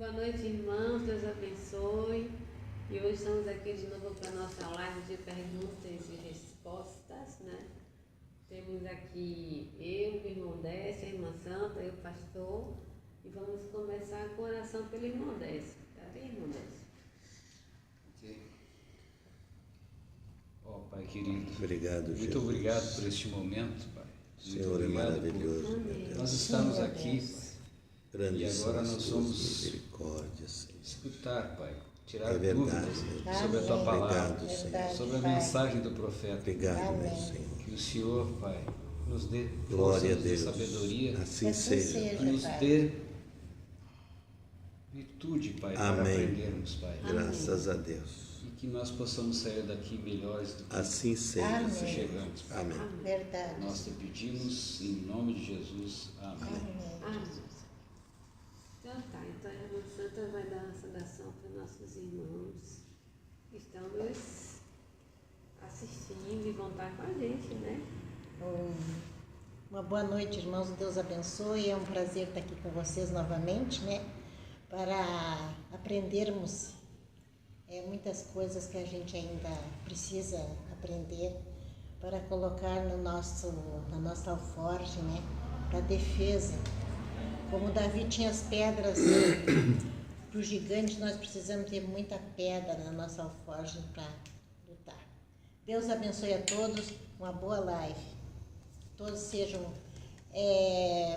Boa noite, irmãos, Deus abençoe. E hoje estamos aqui de novo para a nossa live de perguntas e respostas, né? Temos aqui eu, o irmão Décio, a irmã Santa, eu, pastor, e vamos começar com a oração pelo irmão Décio. Tá bem, irmão Décio? Ok. Ó, Pai querido, obrigado, muito Jesus. obrigado por este momento, Pai. Muito Senhor, é maravilhoso, por meu Deus. nós estamos aqui, Pai. Grande E agora nós vamos misericórdia, Senhor. escutar, Pai, tirar É verdade, dúvidas Senhor. sobre a Tua palavra, Obrigado, Senhor. sobre a mensagem do profeta. Obrigado, meu Senhor. Que o Senhor, Pai, nos dê Glória a força, nos dê Deus. sabedoria, Assim seja. que nos dê virtude, Pai, para Amém. aprendermos, Pai. Graças a Deus. E que nós possamos sair daqui melhores do que Assim seja, nós Senhor. chegamos, Pai. Amém. Verdade. Nós te pedimos em nome de Jesus. Amém. Amém. Então tá, então a irmã Santa vai dar uma saudação para nossos irmãos que estão nos assistindo e vão estar com a gente, né? Uma boa noite, irmãos. Deus abençoe. É um prazer estar aqui com vocês novamente, né? Para aprendermos muitas coisas que a gente ainda precisa aprender para colocar na nossa alforje, né? Para defesa. Como Davi tinha as pedras para o gigante, nós precisamos ter muita pedra na nossa alforje para lutar. Deus abençoe a todos. Uma boa live. Todos sejam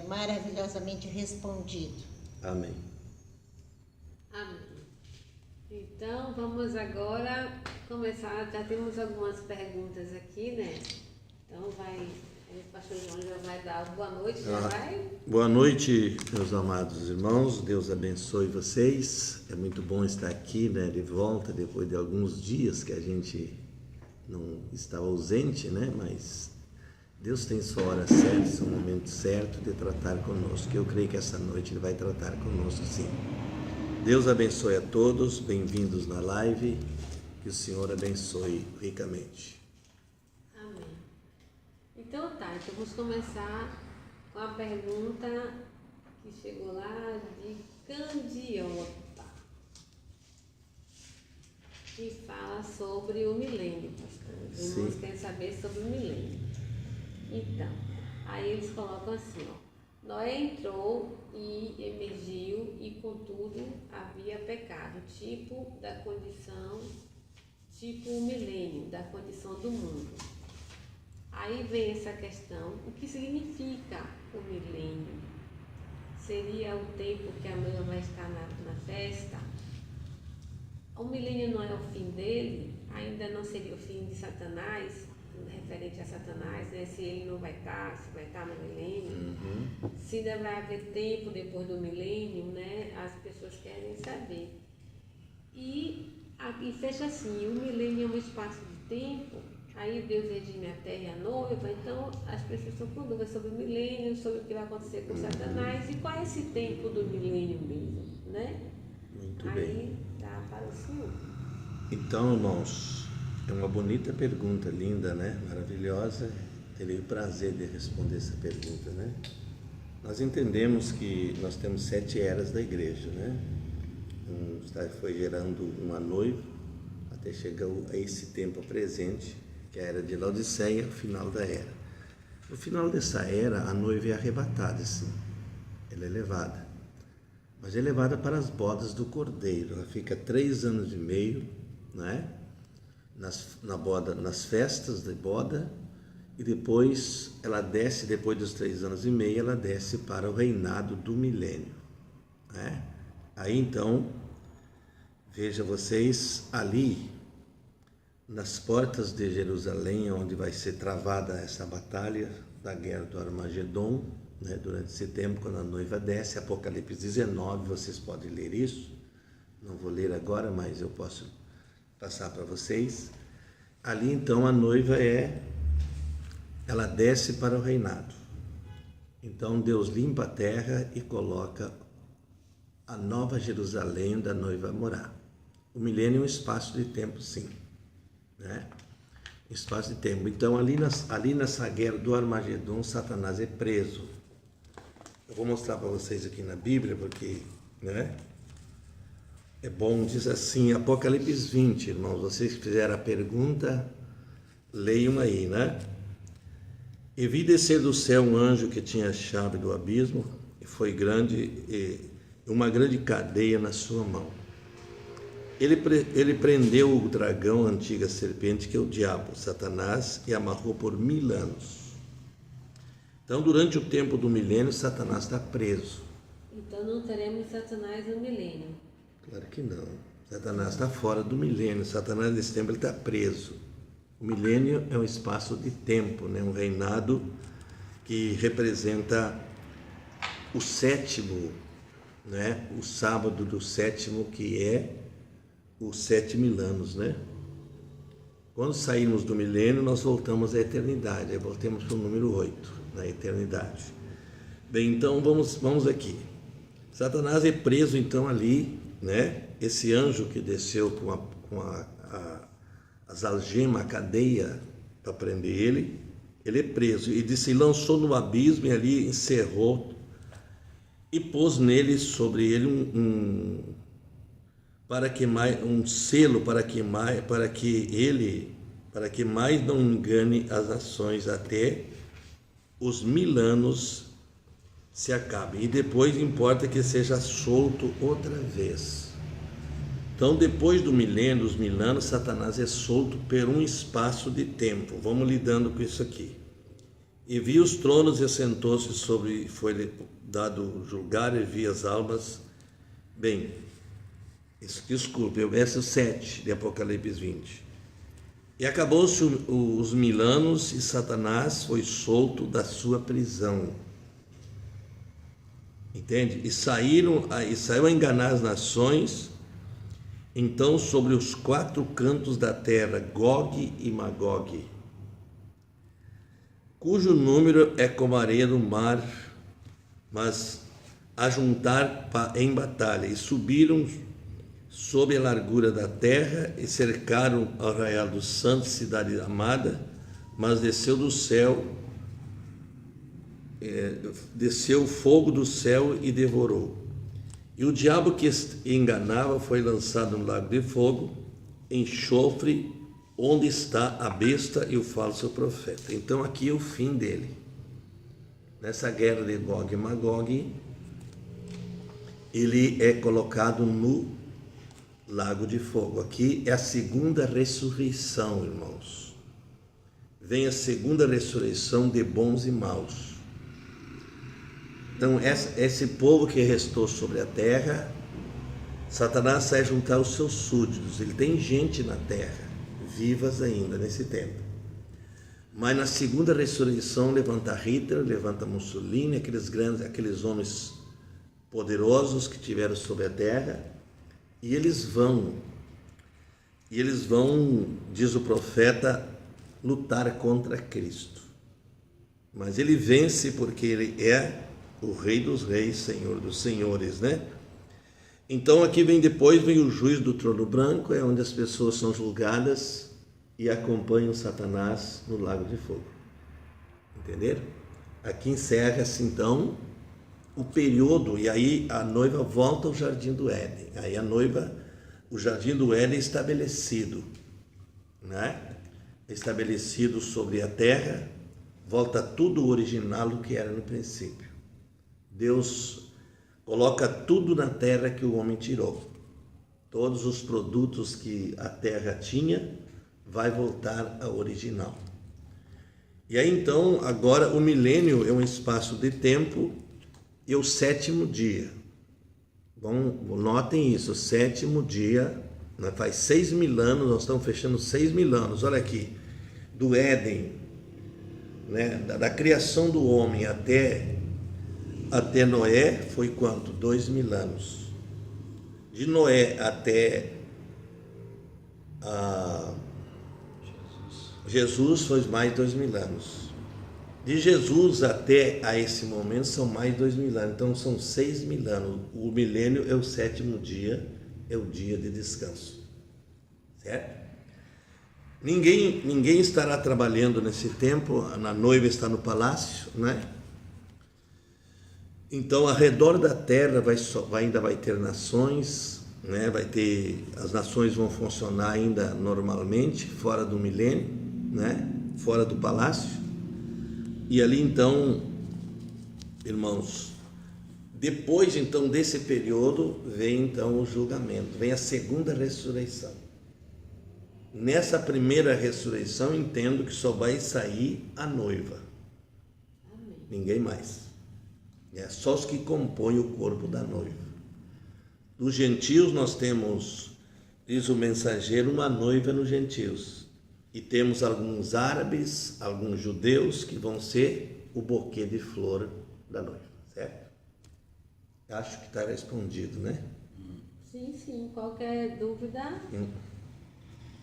maravilhosamente respondidos. Amém. Amém. Então, vamos agora começar. Já temos algumas perguntas aqui, né? Então, o pastor João já vai dar boa noite, já vai? Boa noite, meus amados irmãos. Deus abençoe vocês. É muito bom estar aqui, né, de volta, depois de alguns dias que a gente não estava ausente, né? Mas Deus tem sua hora certa, seu momento certo de tratar conosco. Eu creio que essa noite Ele vai tratar conosco, sim. Deus abençoe a todos, bem-vindos na live, que o Senhor abençoe ricamente. Amém. Então tá, então vamos começar com a pergunta que chegou lá de Candiota, que fala sobre o milênio, pastor. Os irmãos querem saber sobre o milênio. Então, aí eles colocam assim, ó. Noé entrou e emergiu e, contudo, havia pecado, tipo o milênio, da condição do mundo. Aí vem essa questão, o que significa o milênio? Seria o tempo que a noiva vai estar na festa? O milênio não é o fim dele? Ainda não seria o fim de Satanás? Referente a Satanás, né? Se ele não vai estar, se vai estar no milênio, se ainda vai haver tempo depois do milênio, né? As pessoas querem saber. E fecha assim, o milênio é um espaço de tempo, aí Deus redime a terra e a noiva, então as pessoas estão com dúvida sobre o milênio, sobre o que vai acontecer com Satanás, e qual é esse tempo do milênio mesmo, né? Muito aí bem. Dá para o Senhor. Então, irmãos, é uma bonita pergunta, linda, né? Maravilhosa. Terei o prazer de responder essa pergunta, né? Nós entendemos que nós temos 7 eras da igreja, né? Foi gerando uma noiva até chegar a esse tempo presente, que é a era de Laodiceia, o final da era. No final dessa era, a noiva é arrebatada, sim. Ela é levada. Mas é levada para as bodas do Cordeiro. Ela fica 3 anos e meio, né? Nas festas de boda, e depois ela desce, depois dos 3 anos e meio, ela desce para o reinado do milênio, né? Aí então, veja vocês, ali nas portas de Jerusalém, onde vai ser travada essa batalha da guerra do Armagedon, né? Durante esse tempo, quando a noiva desce, Apocalipse 19, vocês podem ler isso, não vou ler agora, mas eu posso passar para vocês. Ali então a noiva ela desce para o reinado. Então Deus limpa a terra e coloca a nova Jerusalém da noiva a morar. O milênio é um espaço de tempo, sim, né? Espaço de tempo. Então ali nessa guerra do Armagedon, Satanás é preso. Eu vou mostrar para vocês aqui na Bíblia, porque, né? É bom, diz assim, Apocalipse 20, irmãos, vocês que fizeram a pergunta, leiam aí, né? E vi descer do céu um anjo que tinha a chave do abismo, e foi grande, e uma grande cadeia na sua mão. Ele prendeu o dragão, a antiga serpente, que é o diabo, Satanás, e amarrou por 1000 anos. Então, durante o tempo do milênio, Satanás está preso. Então não teremos Satanás no milênio. Claro que não. Satanás está fora do milênio. Satanás, nesse tempo, ele está preso. O milênio é um espaço de tempo, né? Um reinado que representa o sétimo, né? O sábado do sétimo, que é os 7000 anos, né? Quando saímos do milênio, nós voltamos à eternidade. Aí voltamos para o número 8, na eternidade. Bem, então vamos aqui. Satanás é preso então ali, né? Esse anjo que desceu com as algemas, a cadeia para prender ele é preso. E disse, lançou no abismo e ali encerrou e pôs nele, sobre ele, um selo para que mais não engane as nações até os 1000 anos se acabem. E depois importa que seja solto outra vez. Então, depois do milênio, os 1000 anos, Satanás é solto por um espaço de tempo. Vamos lidando com isso aqui. E vi os tronos e assentou-se sobre, foi dado julgar e vi as almas. Bem, desculpe, é o verso 7 de Apocalipse 20. E acabou-se os 1000 anos e Satanás foi solto da sua prisão. Entende? E saiu a enganar as nações. Então, sobre os 4 cantos da terra, Gog e Magog, cujo número é como a areia do mar, mas a juntar em batalha, e subiram sob a largura da terra e cercaram o arraial dos santos, cidade amada, mas desceu do céu, desceu o fogo do céu e devorou. E o diabo que enganava foi lançado no lago de fogo, enxofre, onde está a besta e o falso profeta. Então aqui é o fim dele. Nessa guerra de Gog e Magog, ele é colocado no lago de fogo. Aqui é a segunda ressurreição, irmãos. Vem a segunda ressurreição de bons e maus. Então, esse povo que restou sobre a terra, Satanás sai juntar os seus súditos. Ele tem gente na terra, vivas ainda nesse tempo. Mas na segunda ressurreição levanta Hitler, levanta Mussolini, aqueles homens poderosos que tiveram sobre a terra, e eles vão, diz o profeta, lutar contra Cristo. Mas ele vence porque ele é o Rei dos Reis, Senhor dos Senhores, né? Então aqui vem o juiz do trono branco, é onde as pessoas são julgadas e acompanham Satanás no lago de fogo. Entenderam? Aqui encerra-se então o período, e aí a noiva volta ao Jardim do Éden. Aí o Jardim do Éden é estabelecido, né? Estabelecido sobre a terra, volta tudo original do que era no princípio. Deus coloca tudo na terra que o homem tirou. Todos os produtos que a terra tinha vai voltar ao original. E aí então, agora o milênio é um espaço de tempo e o 7º dia. Bom, notem isso, o 7º dia, faz 6.000 anos, nós estamos fechando 6.000 anos. Olha aqui, do Éden, né, da criação do homem até Noé foi quanto? 2.000 anos. De Noé até Jesus foi mais 2.000 anos. De Jesus até a esse momento são mais 2.000 anos. Então são 6.000 anos. O milênio é o 7º dia, é o dia de descanso. Certo? Ninguém estará trabalhando nesse tempo. A noiva está no palácio, né? Então, ao redor da terra ainda vai ter nações, né? Vai ter, as nações vão funcionar ainda normalmente, fora do milênio, né? Fora do palácio. E ali então, irmãos, depois então desse período vem então o julgamento, vem a segunda ressurreição. Nessa primeira ressurreição entendo que só vai sair a noiva. Amém. Ninguém mais. É só os que compõem o corpo da noiva. Dos gentios nós temos, diz o mensageiro, uma noiva nos gentios. E temos alguns árabes, alguns judeus que vão ser o buquê de flor da noiva, certo? Acho que está respondido, né? Sim. Qualquer dúvida,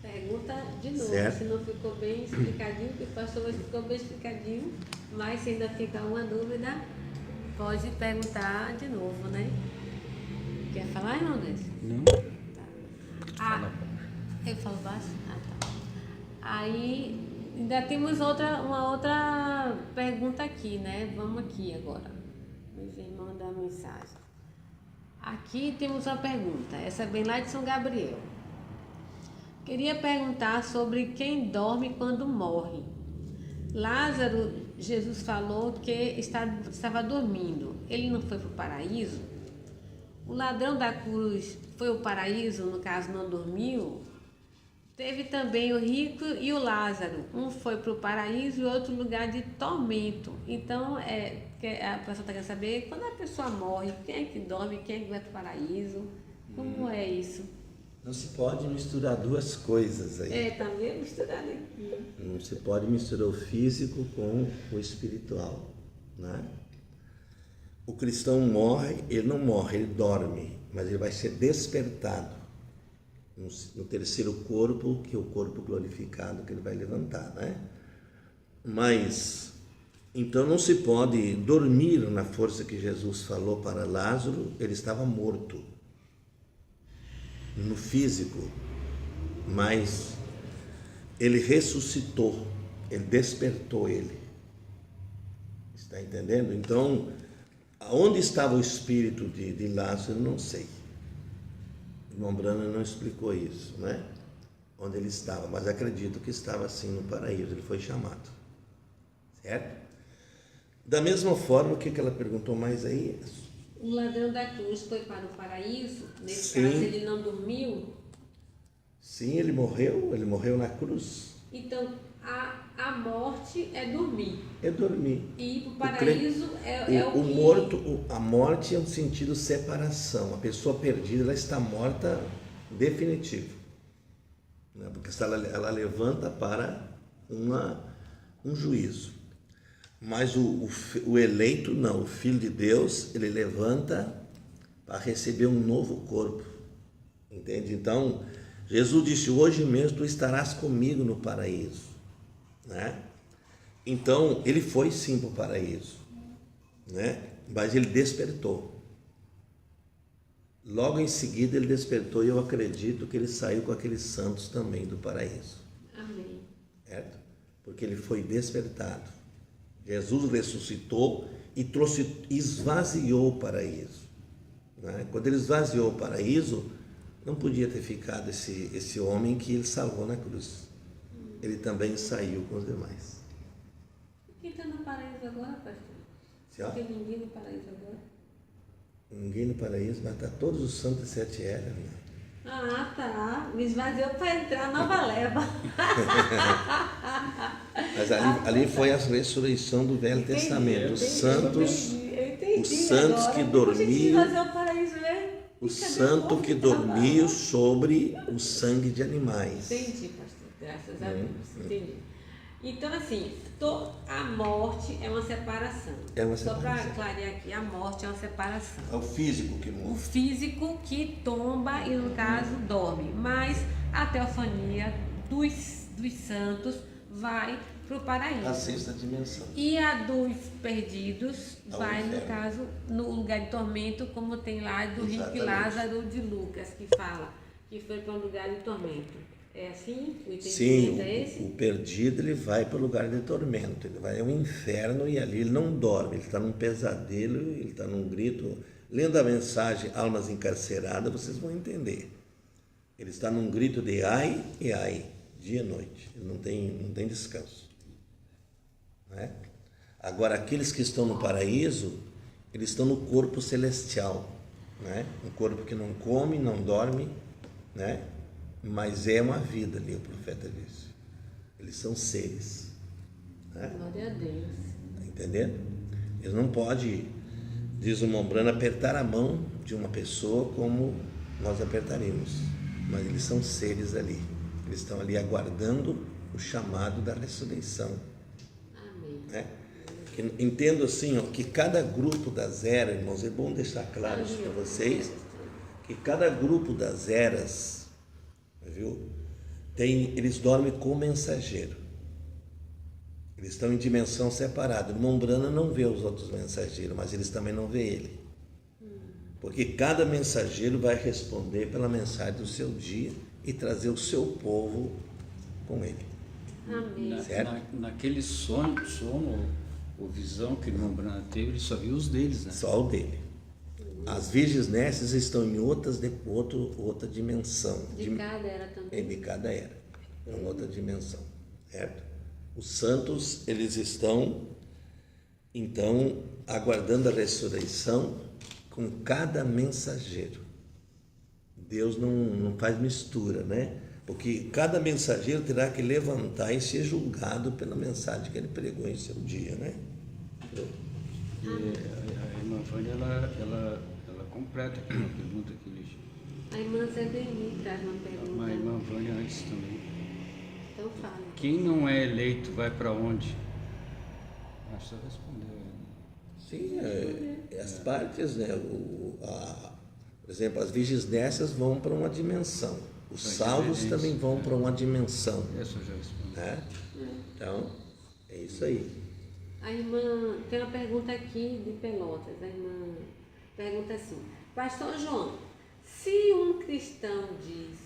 pergunta de novo. Certo. Se não ficou bem explicadinho, que o pastor ficou bem explicadinho, mas se ainda fica uma dúvida, pode perguntar de novo, né? Quer falar, irmão Décio? Não. Tá. Eu falo baixo? Tá. Aí, ainda temos uma outra pergunta aqui, né? Vamos aqui agora. Os irmãos mandar mensagem. Aqui temos uma pergunta, essa é bem lá de São Gabriel. Queria perguntar sobre quem dorme quando morre. Lázaro, Jesus falou que estava dormindo. Ele não foi para o paraíso? O ladrão da cruz foi ao paraíso, no caso não dormiu? Teve também o rico e o Lázaro. Um foi para o paraíso e outro lugar de tormento. Então, a pessoa está querendo saber, quando a pessoa morre, quem é que dorme, quem é que vai para o paraíso? Como é isso? Não se pode misturar duas coisas aí. Tá meio misturado aqui. Não se pode misturar o físico com o espiritual, né? O cristão morre, ele não morre, ele dorme, mas ele vai ser despertado no terceiro corpo, que é o corpo glorificado que ele vai levantar, né? Mas, então não se pode dormir na força que Jesus falou para Lázaro, ele estava morto no físico, mas ele ressuscitou, ele despertou ele. Está entendendo? Então, onde estava o espírito de Lázaro, não sei. O irmão Brana não explicou isso, né? Onde ele estava, mas acredito que estava assim no paraíso, ele foi chamado. Certo? Da mesma forma, o que ela perguntou mais aí? O ladrão da cruz foi para o paraíso? Nesse Sim. caso, ele não dormiu? Sim, ele morreu na cruz. Então, a morte é dormir. É dormir. E ir para o paraíso é o que... morto, a morte é um sentido separação. A pessoa perdida, ela está morta definitivo. Né? Porque ela levanta para um juízo. Mas o eleito não, o Filho de Deus, ele levanta para receber um novo corpo. Entende? Então, Jesus disse, hoje mesmo tu estarás comigo no paraíso. Né? Então, ele foi sim para o paraíso, né? Mas ele despertou. Logo em seguida ele despertou e eu acredito que ele saiu com aqueles santos também do paraíso. Amém. Certo? Porque ele foi despertado. Jesus ressuscitou e esvaziou o paraíso. Né? Quando ele esvaziou o paraíso, não podia ter ficado esse homem que ele salvou na cruz. Ele também saiu com os demais. Quem está no paraíso agora, pastor? Sim, ó. Não tem ninguém no paraíso agora? Ninguém no paraíso, mas está todos os santos de 7 eras. Né? Ah, tá. Me esvaziou para entrar a nova leva. Mas ali foi a ressurreição do Velho Testamento. Os santos, os santos que dormiam, o santo que dormiam sobre o sangue de animais. Entendi, pastor. Graças a Deus. Entendi. Então, assim, a morte é uma separação. É uma Só para separação. clarear aqui, a morte é uma separação. É o físico que O morre. físico que tomba e, no caso, dorme. Mas a teofania dos santos vai para o paraíso. A sexta dimensão. E a dos perdidos Ao vai, no inferno. caso, no lugar de tormento, como tem lá do rico e Exatamente. Lázaro de Lucas, que fala que foi para um lugar de tormento. É assim? O entendimento Sim, é esse? o perdido ele vai para o lugar de tormento, ele vai ao inferno e ali ele não dorme, ele está num pesadelo, ele está num grito. Lendo a mensagem Almas Encarceradas, vocês vão entender. Ele está num grito de ai e ai, dia e noite, ele não tem descanso. Né? Agora, aqueles que estão no paraíso, eles estão no corpo celestial, né? Um corpo que não come, não dorme, né? Mas é uma vida ali, o profeta disse. Eles são seres. Né? Glória a Deus. Tá entendendo? Eles não podem, diz o Mombrana, apertar a mão de uma pessoa como nós apertaríamos. Mas eles são seres ali. Eles estão ali aguardando o chamado da ressurreição. Amém. Né? Entendo assim, ó, que cada grupo das eras, irmãos, é bom deixar claro isso para vocês, que cada grupo das eras, viu, eles dormem com o mensageiro. Eles estão em dimensão separada. O Mombrana não vê os outros mensageiros, mas eles também não vê ele. Porque cada mensageiro vai responder pela mensagem do seu dia e trazer o seu povo com ele. Amém. Naquele sono ou visão que o irmão Brana teve, ele só viu os deles, né? Só o dele. As virgens nécias estão em outra dimensão. De cada era também. De cada era. Em outra dimensão. Certo? Os santos, eles estão, então, aguardando a ressurreição com cada mensageiro. Deus não faz mistura, né? Porque cada mensageiro terá que levantar e ser julgado pela mensagem que ele pregou em seu dia, né? E a irmã Vânia, ela completa aqui uma pergunta que ele... A irmã Zé Beni traz uma pergunta. Mas a irmã Vânia antes também. Então fala. Quem não é eleito vai para onde? Acho que você respondeu. Sim, as partes, né? Por exemplo, as virgens nécias vão para uma dimensão. Os salvos também vão para uma dimensão. Essa eu já respondi. Né? Então, é isso aí. A irmã tem uma pergunta aqui de Pelotas. A irmã pergunta assim: Pastor João, se um cristão diz,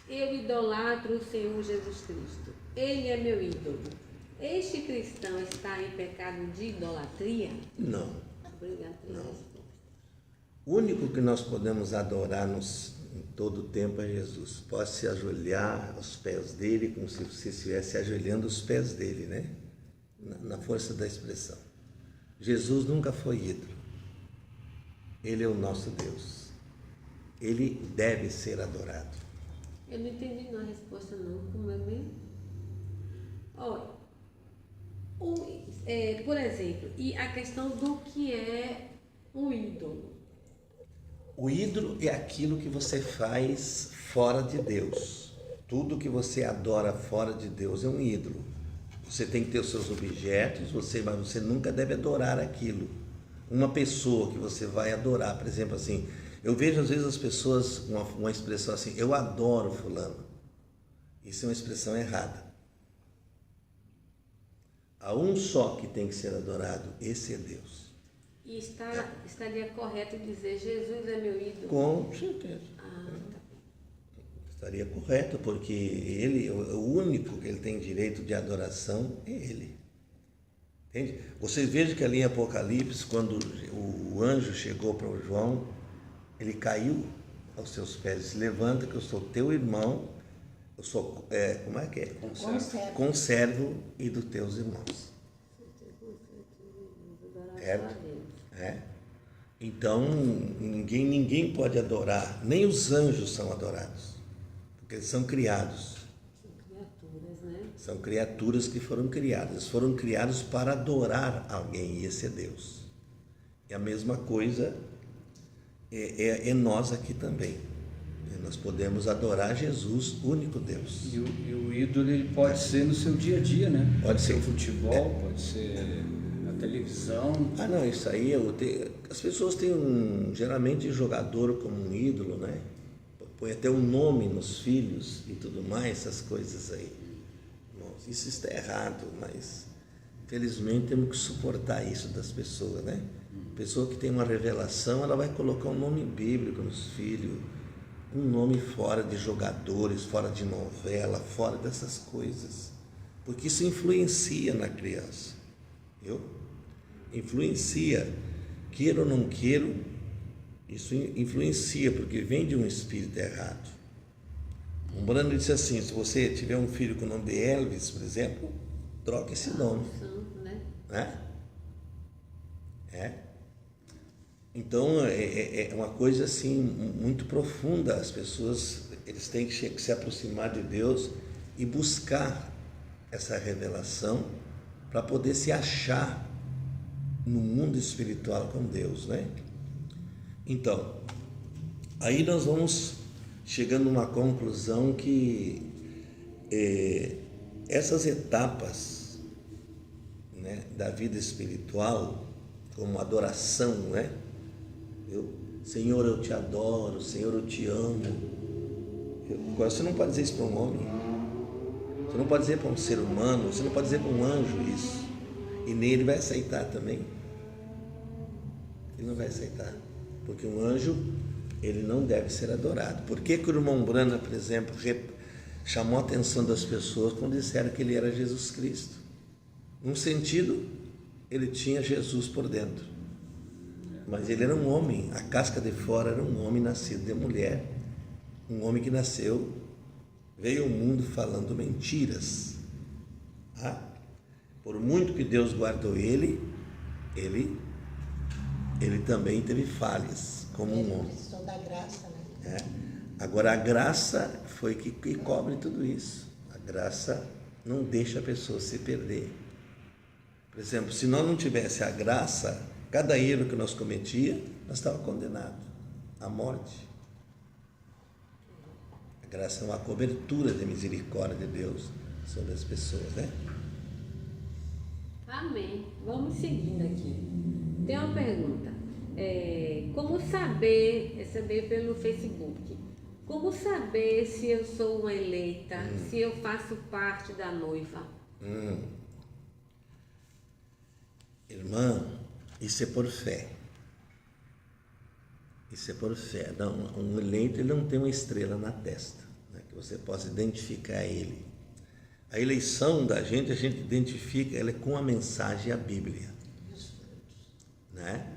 eu idolatro o Senhor Jesus Cristo, ele é meu ídolo, este cristão está em pecado de idolatria? Não. Obrigada pela resposta. O único que nós podemos adorar em todo o tempo é Jesus. Pode se ajoelhar aos pés dele, como se você estivesse ajoelhando aos pés dele, né? Na força da expressão. Jesus nunca foi ídolo. Ele é o nosso Deus. Ele deve ser adorado. Eu não entendi na resposta não, como é mesmo? Olha, por exemplo, e a questão do que é um ídolo. O ídolo é aquilo que você faz fora de Deus. Tudo que você adora fora de Deus é um ídolo. Você tem que ter os seus objetos, mas você nunca deve adorar aquilo. Uma pessoa que você vai adorar, por exemplo, assim, eu vejo às vezes as pessoas uma expressão assim, eu adoro fulano. Isso é uma expressão errada. Há um só que tem que ser adorado, esse é Deus. E estaria correto dizer, Jesus é meu ídolo? Com certeza. Tá. Estaria correto, porque ele, o único que ele tem direito de adoração é ele. Entende? Vocês vejam que ali em Apocalipse, quando o anjo chegou para o João, ele caiu aos seus pés, disse, levanta que eu sou teu irmão, eu sou, como é que é? Conservo e dos teus irmãos. Certo? Então, ninguém pode adorar, nem os anjos são adorados, porque eles são criados. São criaturas, né? São criaturas que foram criadas. Foram criados para adorar alguém, e esse é Deus. E a mesma coisa é nós aqui também. Nós podemos adorar Jesus, único Deus. E o ídolo ele pode ser no seu dia a dia, né? Pode ser no futebol, pode ser na televisão. Ah, não, isso aí, as pessoas têm geralmente jogador como um ídolo, né? Põe até um nome nos filhos e tudo mais, essas coisas aí. Nossa, isso está errado, mas felizmente temos que suportar isso das pessoas, né? Pessoa que tem uma revelação, ela vai colocar um nome bíblico nos filhos, um nome fora de jogadores, fora de novela, fora dessas coisas, porque isso influencia na criança, viu? Influencia, queira ou não queira, isso influencia, porque vem de um espírito errado. Um Brando disse assim: se você tiver um filho com o nome de Elvis, por exemplo, troque esse nome. Né? Então é uma coisa assim muito profunda. As pessoas, eles têm que se aproximar de Deus e buscar essa revelação para poder se achar no mundo espiritual com Deus, né? Então, aí nós vamos chegando a uma conclusão que essas etapas, né, da vida espiritual, como adoração, né? Senhor, eu te adoro, Senhor, eu te amo. Agora, você não pode dizer isso para um homem, você não pode dizer para um ser humano, você não pode dizer para um anjo isso, e nem ele vai aceitar também. Ele não vai aceitar, porque um anjo, ele não deve ser adorado. Por que o irmão Brana, por exemplo, chamou a atenção das pessoas quando disseram que ele era Jesus Cristo? Num sentido, ele tinha Jesus por dentro, mas ele era um homem, a casca de fora era um homem nascido de mulher, um homem que nasceu, veio ao mundo falando mentiras. Por muito que Deus guardou ele também teve falhas, como um homem. Precisou da graça, né? Agora, a graça foi que cobre tudo isso. A graça não deixa a pessoa se perder. Por exemplo, se nós não tivesse a graça, cada erro que nós cometia, nós estávamos condenados à morte. A graça é uma cobertura de misericórdia de Deus sobre as pessoas, né? Amém. Vamos seguindo aqui. Tem uma pergunta. Como saber, essa veio pelo Facebook, como saber se eu sou uma eleita, se eu faço parte da noiva? Irmã, isso é por fé. Isso é por fé. Não, um eleito, ele não tem uma estrela na testa, né, que você possa identificar ele. A eleição da gente, a gente identifica ela com a mensagem, a Bíblia, né?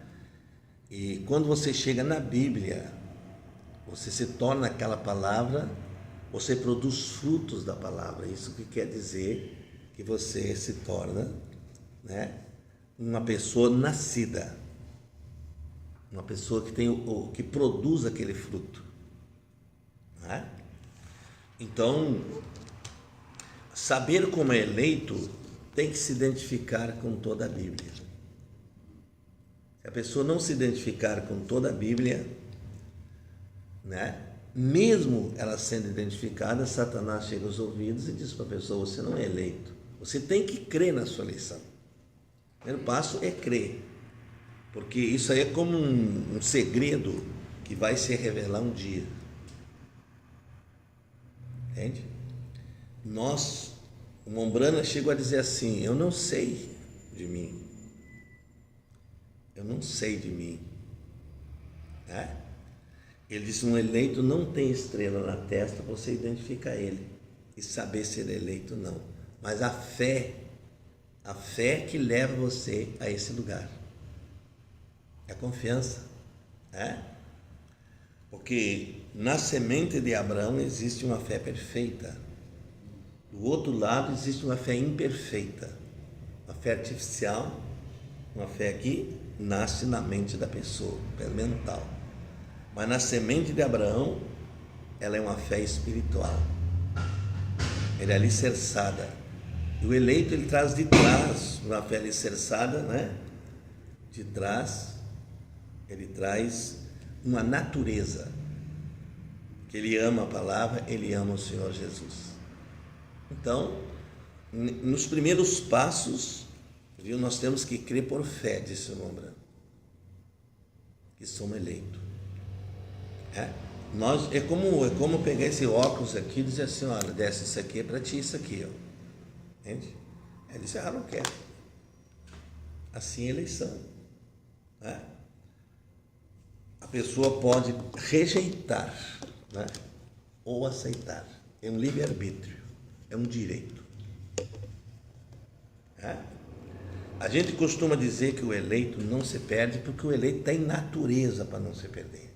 E quando você chega na Bíblia, você se torna aquela palavra, você produz frutos da palavra. Isso que quer dizer que você se torna, né, uma pessoa nascida, uma pessoa que tem que produz aquele fruto, né? Então, saber como é eleito tem que se identificar com toda a Bíblia. Se a pessoa não se identificar com toda a Bíblia, né, mesmo ela sendo identificada, Satanás chega aos ouvidos e diz para a pessoa: você não é eleito. Você tem que crer na sua eleição. O primeiro passo é crer, porque isso aí é como um segredo que vai se revelar um dia. Entende? O Mombrana chegou a dizer assim: eu não sei de mim. Eu não sei de mim. Ele disse: um eleito não tem estrela na testa para você identificar ele e saber se ele é eleito ou não. Mas a fé que leva você a esse lugar. É a confiança. Porque na semente de Abraão existe uma fé perfeita. Do outro lado existe uma fé imperfeita, uma fé artificial, uma fé que nasce na mente da pessoa, fé mental. Mas na semente de Abraão, ela é uma fé espiritual. Ela é alicerçada. E o eleito, ele traz de trás uma fé alicerçada, né? De trás, ele traz uma natureza, que ele ama a palavra, ele ama o Senhor Jesus. Então, nos primeiros passos, viu, nós temos que crer por fé, disse o irmão Branco, que somos eleitos. É como pegar esse óculos aqui e dizer assim: olha, desce isso aqui, é para ti isso aqui, ó. Entende? Ele disse: não quero. Assim é a eleição. A pessoa pode rejeitar, né? Ou aceitar. É um livre-arbítrio, é um direito. Né? A gente costuma dizer que o eleito não se perde porque o eleito tem natureza para não se perder.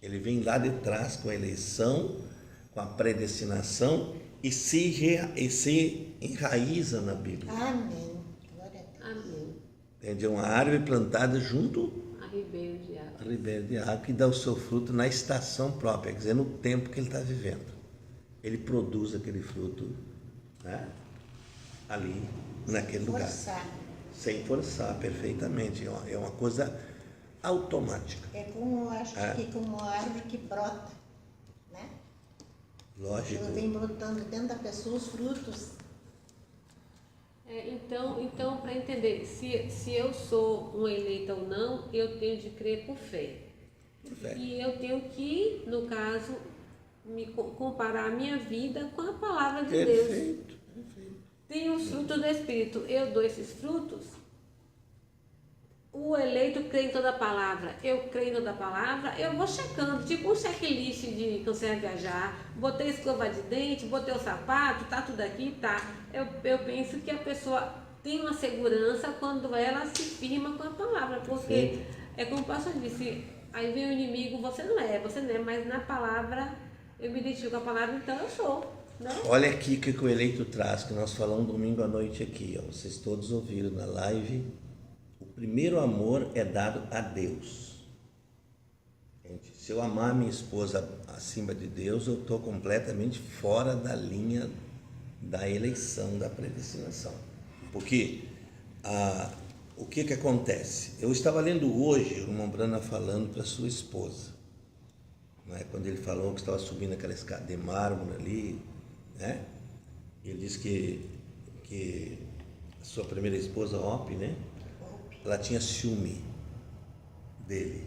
Ele vem lá de trás com a eleição, com a predestinação e se enraiza na Bíblia. Amém. Glória a Deus. Amém. Entende? É uma árvore plantada junto A ribeiro de água. a ribeira de água que dá o seu fruto na estação própria, quer dizer, no tempo que ele está vivendo. Ele produz aquele fruto, né? Ali, naquele lugar. Forçar. Sem forçar, perfeitamente. É uma coisa automática. É como, eu acho que como uma árvore que brota, né? Lógico. Ela vem brotando dentro da pessoa os frutos. Então para entender, se eu sou um eleito ou não, eu tenho de crer por fé. Fé. E eu tenho que, no caso, comparar a minha vida com a palavra de Deus. Perfeito. Tem os frutos do Espírito, eu dou esses frutos. O eleito crê em toda a palavra, eu creio em toda a palavra, eu vou checando, tipo um checklist de quando você vai viajar, botei a escova de dente, botei o sapato, tá tudo aqui, tá. Eu penso que a pessoa tem uma segurança quando ela se firma com a palavra, porque é como o pastor disse, aí vem o inimigo, você não é, mas na palavra eu me identifico com a palavra, então eu sou. Né? Olha aqui o que o eleito traz, que nós falamos domingo à noite aqui, ó. Vocês todos ouviram na live. O primeiro amor é dado a Deus. Gente, se eu amar minha esposa acima de Deus, eu estou completamente fora da linha da eleição, da predestinação. Porque o que acontece? Eu estava lendo hoje o irmão Brana falando para sua esposa, né? Quando ele falou que estava subindo aquela escada de mármore ali, né? Ele disse que a sua primeira esposa, Op, né? Ela tinha ciúme dele.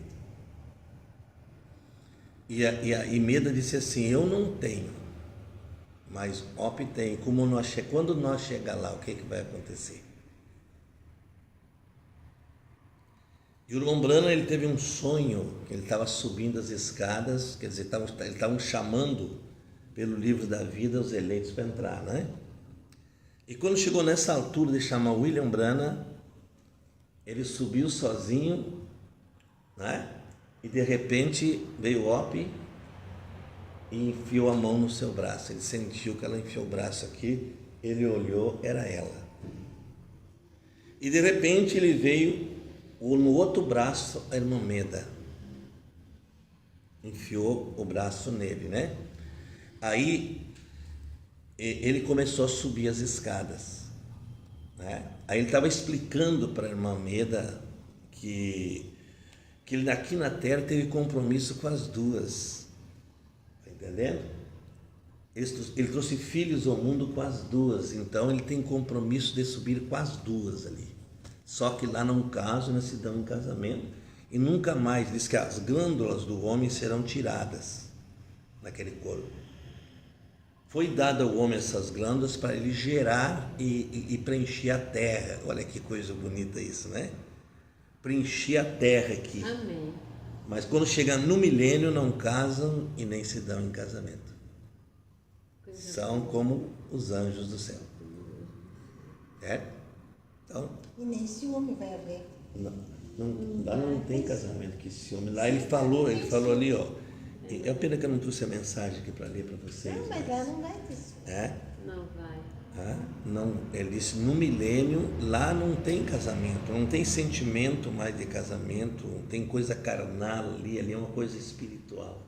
E Meda disse assim, eu não tenho, mas Op tem. Quando nós chegar lá, o que vai acontecer? E o Lombrana, ele teve um sonho, que ele estava subindo as escadas, quer dizer, eles estavam chamando pelo livro da vida os eleitos para entrar, né? E quando chegou nessa altura de chamar William Brana, ele subiu sozinho, né? E de repente veio Op e enfiou a mão no seu braço. Ele sentiu que ela enfiou o braço aqui, ele olhou, era ela. E de repente ele veio no outro braço, a irmã Meda enfiou o braço nele, né? Aí ele começou a subir as escadas, né? Aí ele estava explicando para a irmã Meda que ele aqui na terra teve compromisso com as duas, está entendendo? Ele trouxe filhos ao mundo com as duas, então ele tem compromisso de subir com as duas ali. Só que lá não casam, não se dão em casamento, e nunca mais, diz que as glândulas do homem serão tiradas naquele corpo. Foi dado ao homem essas glândulas para ele gerar e preencher a terra. Olha que coisa bonita isso, né? Preencher a terra aqui. Amém. Mas quando chegar no milênio, não casam e nem se dão em casamento. São como os anjos do céu. Certo? Então, E nem ciúme vai haver. lá não tem casamento que ciúme. Lá ele falou ali, ó. É pena que eu não trouxe a mensagem aqui para ler para vocês. Não, mas lá não vai ter ciúme. Não vai. Não, ele disse, no milênio, lá não tem casamento, não tem sentimento mais de casamento, não tem coisa carnal ali é uma coisa espiritual,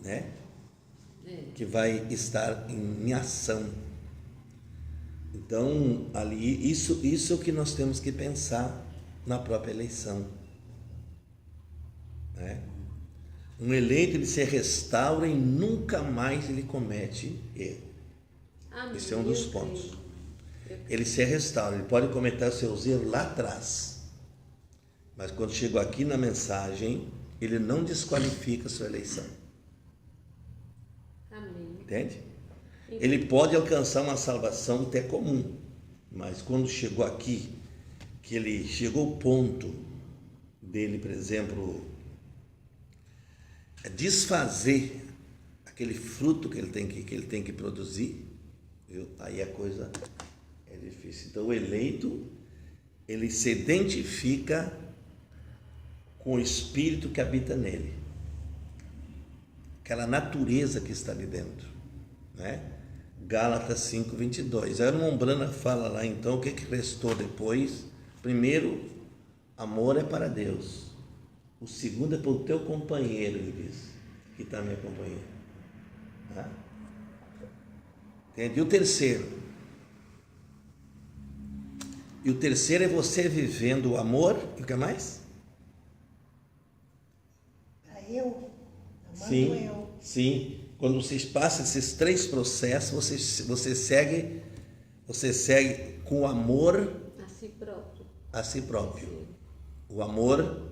né? Que vai estar em ação. Então, ali, isso é o que nós temos que pensar na própria eleição, né? Um eleito, ele se restaura e nunca mais ele comete erro. Amém. Esse é um dos pontos. Ele se restaura, ele pode cometer seus erros lá atrás, mas quando chegou aqui na mensagem, ele não desqualifica a sua eleição. Amém. Entende? Ele pode alcançar uma salvação até comum, mas quando chegou aqui, que ele chegou ao ponto dele, por exemplo, desfazer aquele fruto que ele tem que produzir, viu? Aí a coisa é difícil. Então o eleito, ele se identifica com o Espírito que habita nele, aquela natureza que está ali dentro, né? Gálatas 5:22. A irmã Brana fala lá então o que restou depois. Primeiro, amor é para Deus. O segundo é para o teu companheiro, ele diz, que está me acompanhando. Tá? Entende? E o terceiro? E o terceiro é você vivendo o amor. E o que mais? Eu, amando Sim, eu. sim. Quando vocês passam esses três processos, você segue com o amor A si próprio. a si próprio. Sim. O amor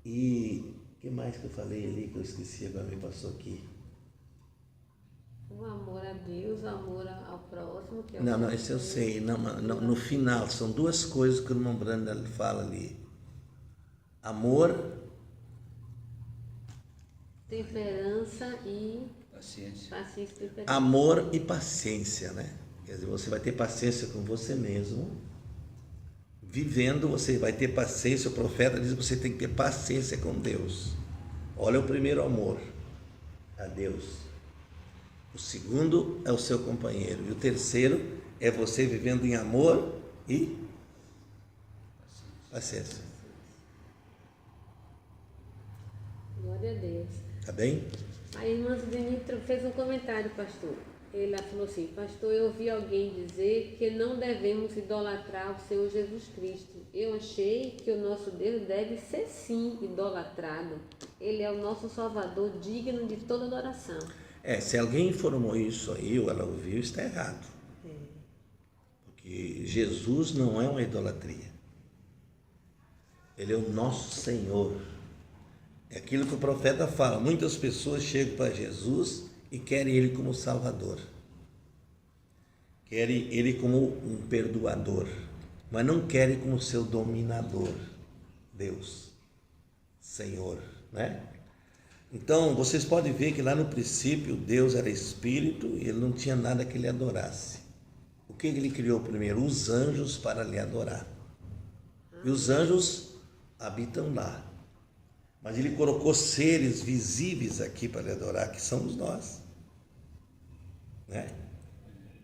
e o que mais que eu falei ali que eu esqueci, agora me passou aqui. O amor a Deus, o amor ao próximo. Que é o Não, isso eu sei. Não, no final, são duas coisas que o irmão Branda fala ali. Amor, temperança e Paciência. paciência e temperança. amor e paciência, né? Quer dizer, você vai ter paciência com você mesmo. Vivendo, você vai ter paciência. O profeta diz que você tem que ter paciência com Deus. Olha o primeiro amor, a Deus. O segundo é o seu companheiro. E o terceiro é você vivendo em amor e paciência. Glória a Deus. Tá bem? A irmã Zidane fez um comentário, pastor. Ela falou assim: pastor, eu ouvi alguém dizer que não devemos idolatrar o Senhor Jesus Cristo. Eu achei que o nosso Deus deve ser sim idolatrado. Ele é o nosso Salvador, digno de toda adoração. Se alguém informou isso aí, ou ela ouviu, está errado. Porque Jesus não é uma idolatria. Ele é o nosso Senhor. É aquilo que o profeta fala. Muitas pessoas chegam para Jesus e querem Ele como Salvador. Querem Ele como um perdoador. Mas não querem como seu dominador. Deus. Senhor, né? Então, vocês podem ver que lá no princípio Deus era Espírito e Ele não tinha nada que Ele adorasse. O que Ele criou primeiro? Os anjos para lhe adorar. E os anjos habitam lá. Mas Ele colocou seres visíveis aqui para lhe adorar, que somos nós. Né?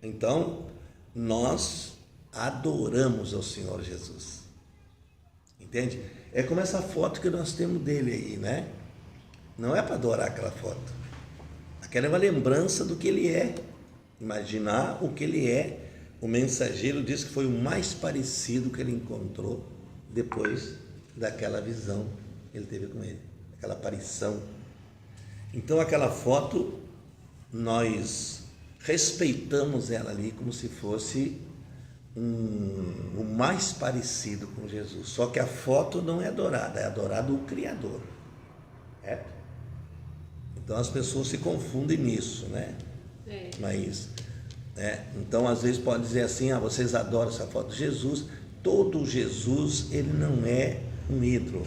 Então, nós adoramos ao Senhor Jesus. Entende? É como essa foto que nós temos dele aí, né? Não é para adorar aquela foto. Aquela é uma lembrança do que ele é. Imaginar o que ele é. O mensageiro diz que foi o mais parecido que ele encontrou depois daquela visão que ele teve com ele. Aquela aparição. Então aquela foto, nós respeitamos ela ali como se fosse o mais parecido com Jesus. Só que a foto não é adorada, é adorado o Criador. Certo? Então as pessoas se confundem nisso, né? Mas, então às vezes pode dizer assim: vocês adoram essa foto. Jesus, todo Jesus, ele não é um ídolo.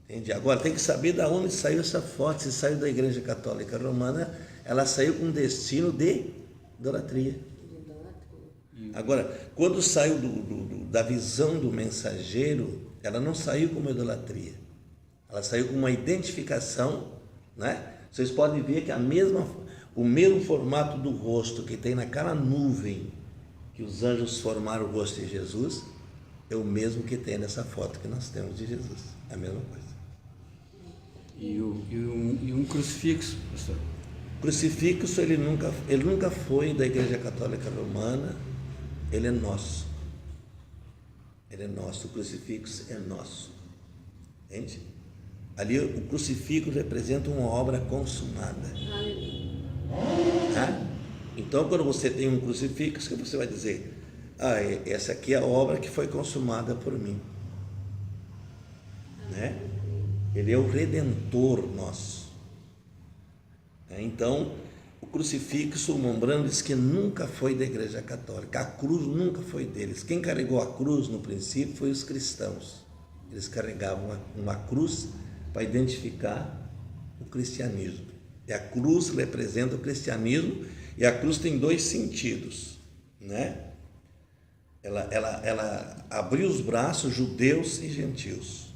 Entende? Agora tem que saber de onde saiu essa foto. Se saiu da Igreja Católica Romana, ela saiu com destino de idolatria. Agora, quando saiu da visão do mensageiro, ela não saiu como idolatria. Ela saiu com uma identificação, né? Vocês podem ver que o mesmo formato do rosto que tem naquela nuvem que os anjos formaram o rosto de Jesus, é o mesmo que tem nessa foto que nós temos de Jesus. É a mesma coisa. E um crucifixo, pastor? O crucifixo, ele nunca foi da Igreja Católica Romana, ele é nosso. Ele é nosso, o crucifixo é nosso. Entende? Ali o crucifixo representa uma obra consumada. Tá? Então, quando você tem um crucifixo, o que você vai dizer? Essa aqui é a obra que foi consumada por mim. Né? Ele é o Redentor nosso. Então, o crucifixo, o Mombrano diz que nunca foi da Igreja Católica. A cruz nunca foi deles. Quem carregou a cruz no princípio foi os cristãos. Eles carregavam uma cruz para identificar o cristianismo. E a cruz representa o cristianismo, e a cruz tem dois sentidos, né? Ela abriu os braços, judeus e gentios.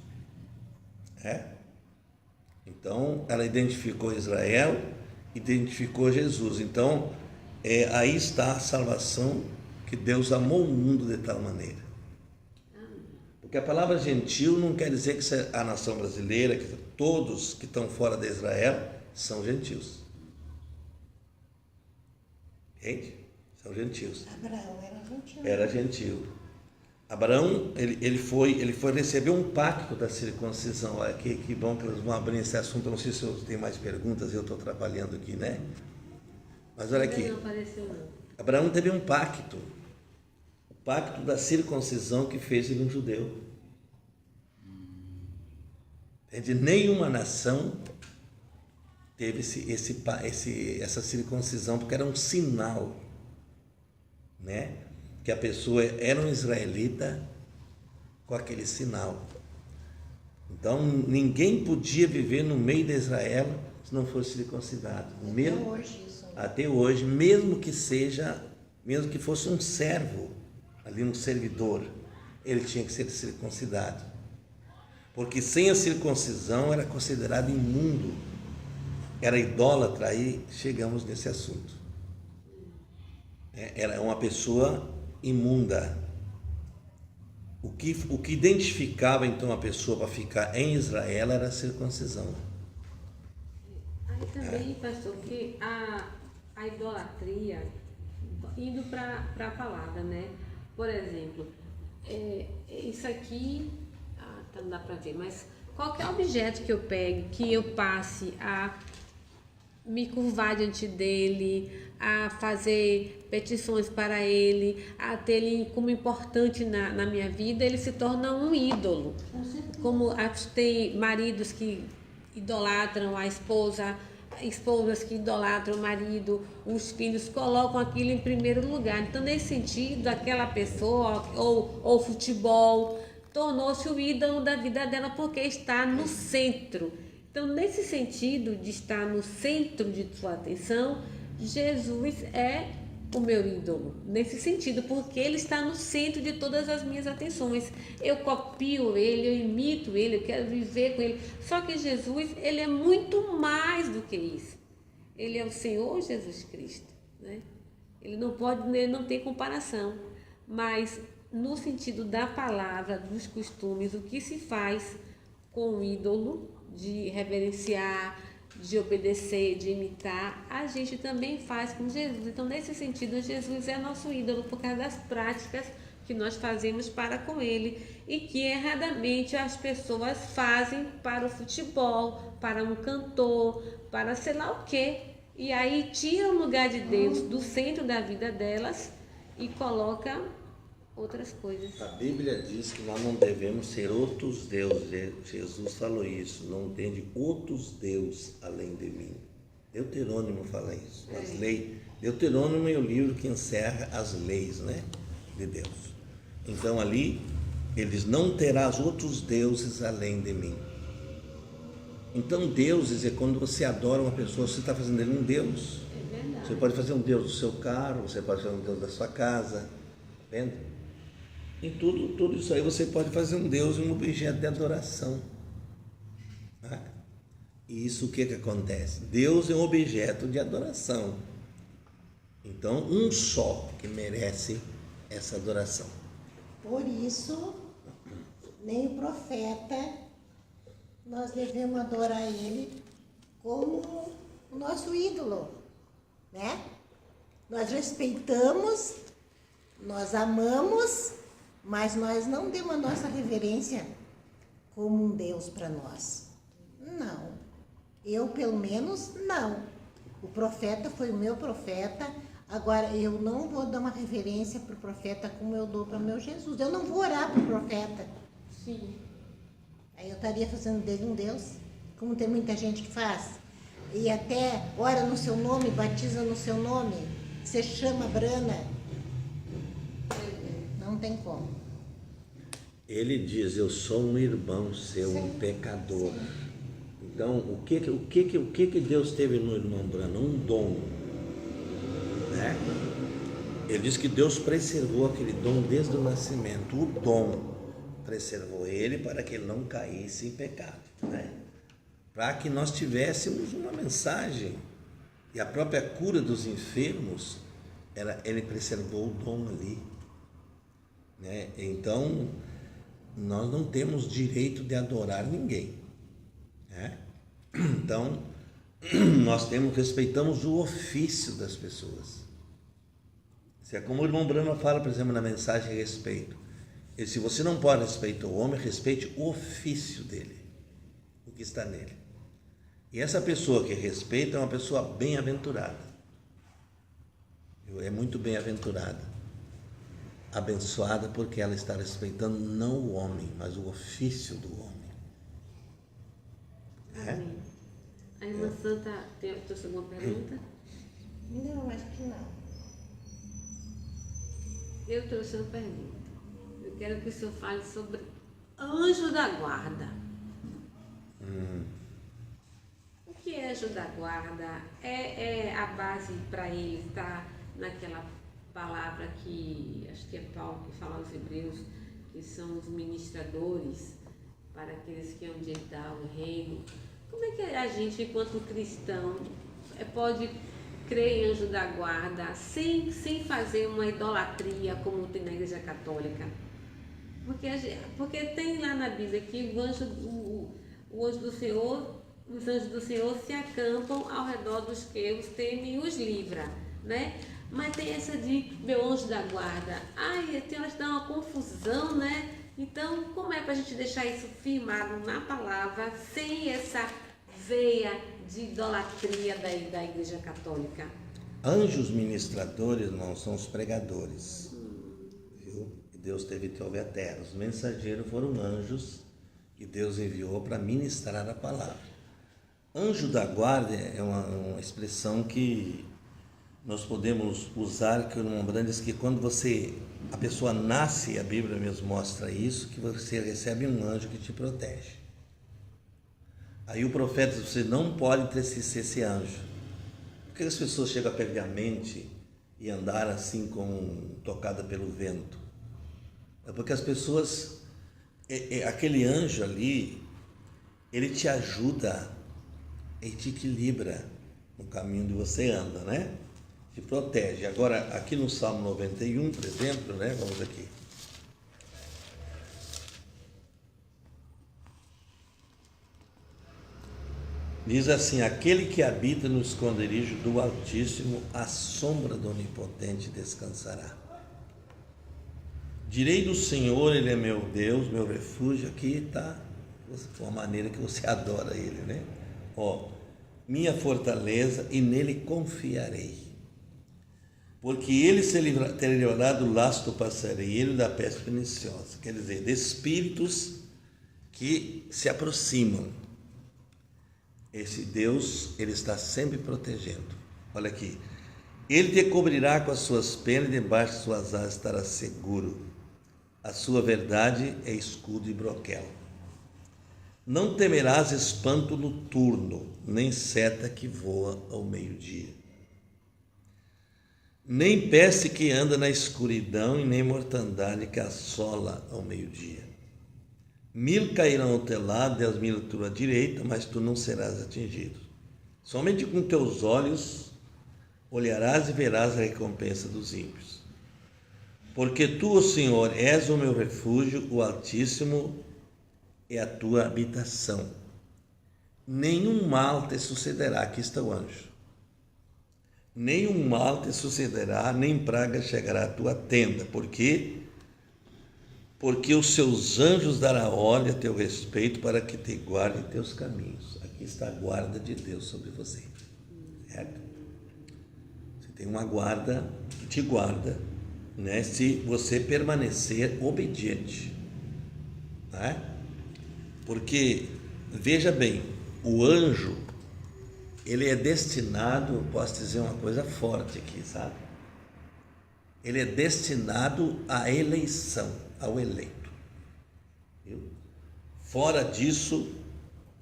Então, ela identificou Israel, identificou Jesus. Então, aí está a salvação, que Deus amou o mundo de tal maneira. Porque a palavra gentil não quer dizer que a nação brasileira, que todos que estão fora de Israel são gentios. Entende? São gentios. Abraão era gentil. Era gentil. Abraão, ele foi receber um pacto da circuncisão. Olha, que bom que eles vão abrir esse assunto. Eu não sei se eu tenho mais perguntas, eu estou trabalhando aqui, né? Mas olha aqui. Não apareceu, não. Abraão teve um pacto. O pacto da circuncisão que fez ele um judeu. Entende? Nenhuma nação teve essa circuncisão, porque era um sinal, né? Que a pessoa era um israelita com aquele sinal. Então, ninguém podia viver no meio de Israel se não fosse circuncidado. Até hoje, mesmo que fosse um servo, ali um servidor, ele tinha que ser circuncidado. Porque sem a circuncisão era considerado imundo, era idólatra. Aí chegamos nesse assunto. Era uma pessoa imunda. O que identificava então a pessoa para ficar em Israel era a circuncisão. Aí também, pastor, que a idolatria, indo para a palavra, né? Por exemplo, isso aqui, não dá para ver, mas qualquer objeto que eu pegue, que eu passe a me curvar diante dele, a fazer petições para ele, a ter ele como importante na minha vida, ele se torna um ídolo. Como tem maridos que idolatram a esposa, esposas que idolatram o marido, os filhos colocam aquilo em primeiro lugar. Então, nesse sentido, aquela pessoa ou futebol tornou-se o ídolo da vida dela porque está no centro. Então, nesse sentido de estar no centro de sua atenção, Jesus é o meu ídolo. Nesse sentido, porque ele está no centro de todas as minhas atenções. Eu copio ele, eu imito ele, eu quero viver com ele. Só que Jesus, ele é muito mais do que isso. Ele é o Senhor Jesus Cristo, né? Ele não tem comparação. Mas no sentido da palavra, dos costumes, o que se faz com o ídolo, de reverenciar, de obedecer, de imitar, a gente também faz com Jesus. Então, nesse sentido, Jesus é nosso ídolo por causa das práticas que nós fazemos para com ele e que erradamente as pessoas fazem para o futebol, para um cantor, para sei lá o quê. E aí tira o lugar de Deus do centro da vida delas e coloca outras coisas. A Bíblia diz que nós não devemos ser outros deuses. Jesus falou isso, não tem outros deuses além de mim. Deuteronômio fala isso, as leis. Deuteronômio é o livro que encerra as leis, né, de Deus. Então ali, eles não terás outros deuses além de mim. Então deuses é quando você adora uma pessoa, você está fazendo dele um Deus. É verdade. Você pode fazer um Deus do seu carro, você pode fazer um Deus da sua casa, entende? Em tudo isso aí você pode fazer um Deus e um objeto de adoração. Tá? E isso o que acontece? Deus é um objeto de adoração. Então, um só que merece essa adoração. Por isso, nem o profeta, nós devemos adorar ele como o nosso ídolo, né? Nós respeitamos, nós amamos, mas nós não demos a nossa reverência como um Deus para nós. Não. Eu, pelo menos, não. O profeta foi o meu profeta. Agora, eu não vou dar uma reverência para o profeta como eu dou para o meu Jesus. Eu não vou orar para o profeta. Sim. Aí eu estaria fazendo dele um Deus, como tem muita gente que faz. E até ora no seu nome, batiza no seu nome. Você chama Brana. Não tem como. Ele diz, eu sou um irmão seu, um pecador. Então, o que Deus teve no irmão Branham? Um dom, né? Ele diz que Deus preservou aquele dom desde o nascimento. O dom preservou ele para que ele não caísse em pecado, né? Para que nós tivéssemos uma mensagem. E a própria cura dos enfermos, ele preservou o dom ali, né? Então, nós não temos direito de adorar ninguém, né? Então, nós respeitamos o ofício das pessoas. Se é como o irmão Branham fala, por exemplo, na mensagem respeito. E se você não pode respeitar o homem, respeite o ofício dele, o que está nele. E essa pessoa que respeita é uma pessoa bem-aventurada. É muito bem-aventurada. Abençoada porque ela está respeitando não o homem, mas o ofício do homem. Amém. A irmã Santa trouxe alguma pergunta? Não, acho que não. Eu trouxe uma pergunta. Eu quero que o senhor fale sobre anjo da guarda. O que é anjo da guarda? É a base para ele estar naquela palavra que acho que é Paulo que fala aos Hebreus, que são os ministradores para aqueles que hão de herdar o reino. Como é que a gente, enquanto cristão, pode crer em anjo da guarda sem fazer uma idolatria como tem na Igreja Católica? Porque tem lá na Bíblia que o anjo do Senhor, os anjos do Senhor se acampam ao redor dos que os temem e os livra, né? Mas tem essa de meu anjo da guarda. Ai, tem horas que dá uma confusão, né? Então, como é para a gente deixar isso firmado na palavra, sem essa veia de idolatria da Igreja Católica? Anjos ministradores não são os pregadores, viu? Deus teve que ouvir a terra. Os mensageiros foram anjos que Deus enviou para ministrar a palavra. Anjo da guarda é uma expressão que nós podemos usar, que o irmão Branham diz que quando a pessoa nasce, a Bíblia mesmo mostra isso, que você recebe um anjo que te protege. Aí o profeta diz, você não pode entristecer esse anjo. Por que as pessoas chegam a perder a mente e andar assim como tocada pelo vento? É porque as pessoas, aquele anjo ali, ele te ajuda, ele te equilibra no caminho onde você anda, né? Te protege. Agora, aqui no Salmo 91, por exemplo, né? Vamos aqui. Diz assim, aquele que habita no esconderijo do Altíssimo, à sombra do Onipotente descansará. Direi do Senhor, Ele é meu Deus, meu refúgio. Aqui está uma maneira que você adora Ele, né? Minha fortaleza, e nele confiarei. Porque Ele se livrará do laço do passarinheiro e da peste perniciosa. Quer dizer, de espíritos que se aproximam. Esse Deus, Ele está sempre protegendo. Olha aqui. Ele te cobrirá com as suas penas e debaixo de suas asas estará seguro. A sua verdade é escudo e broquel. Não temerás espanto noturno, nem seta que voa ao meio-dia. Nem peste que anda na escuridão e nem mortandade que assola ao meio-dia. 1000 cairão ao teu lado, 10.000 à tua direita, mas tu não serás atingido. Somente com teus olhos olharás e verás a recompensa dos ímpios. Porque tu, ó Senhor, és o meu refúgio, o Altíssimo é a tua habitação. Nenhum mal te sucederá, aqui está o anjo. Nenhum mal te sucederá, nem praga chegará à tua tenda. Por quê? Porque os seus anjos darão ordem a teu respeito para que te guardem teus caminhos. Aqui está a guarda de Deus sobre você. Certo? Você tem uma guarda que te guarda, né? Se você permanecer obediente. Né? Porque, veja bem, o anjo, ele é destinado, posso dizer uma coisa forte aqui, sabe? Ele é destinado à eleição, ao eleito. Viu? Fora disso,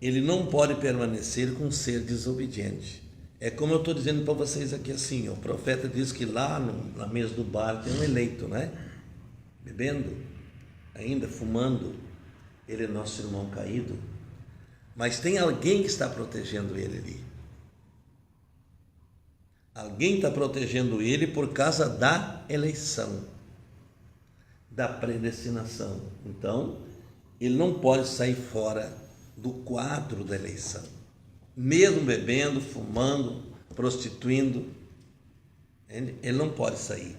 ele não pode permanecer com um ser desobediente. É como eu estou dizendo para vocês aqui assim, o profeta diz que lá na mesa do bar tem um eleito, né? Bebendo, ainda fumando, ele é nosso irmão caído, mas tem alguém que está protegendo ele ali. Alguém está protegendo ele por causa da eleição, da predestinação. Então, ele não pode sair fora do quadro da eleição, mesmo bebendo, fumando, prostituindo, ele não pode sair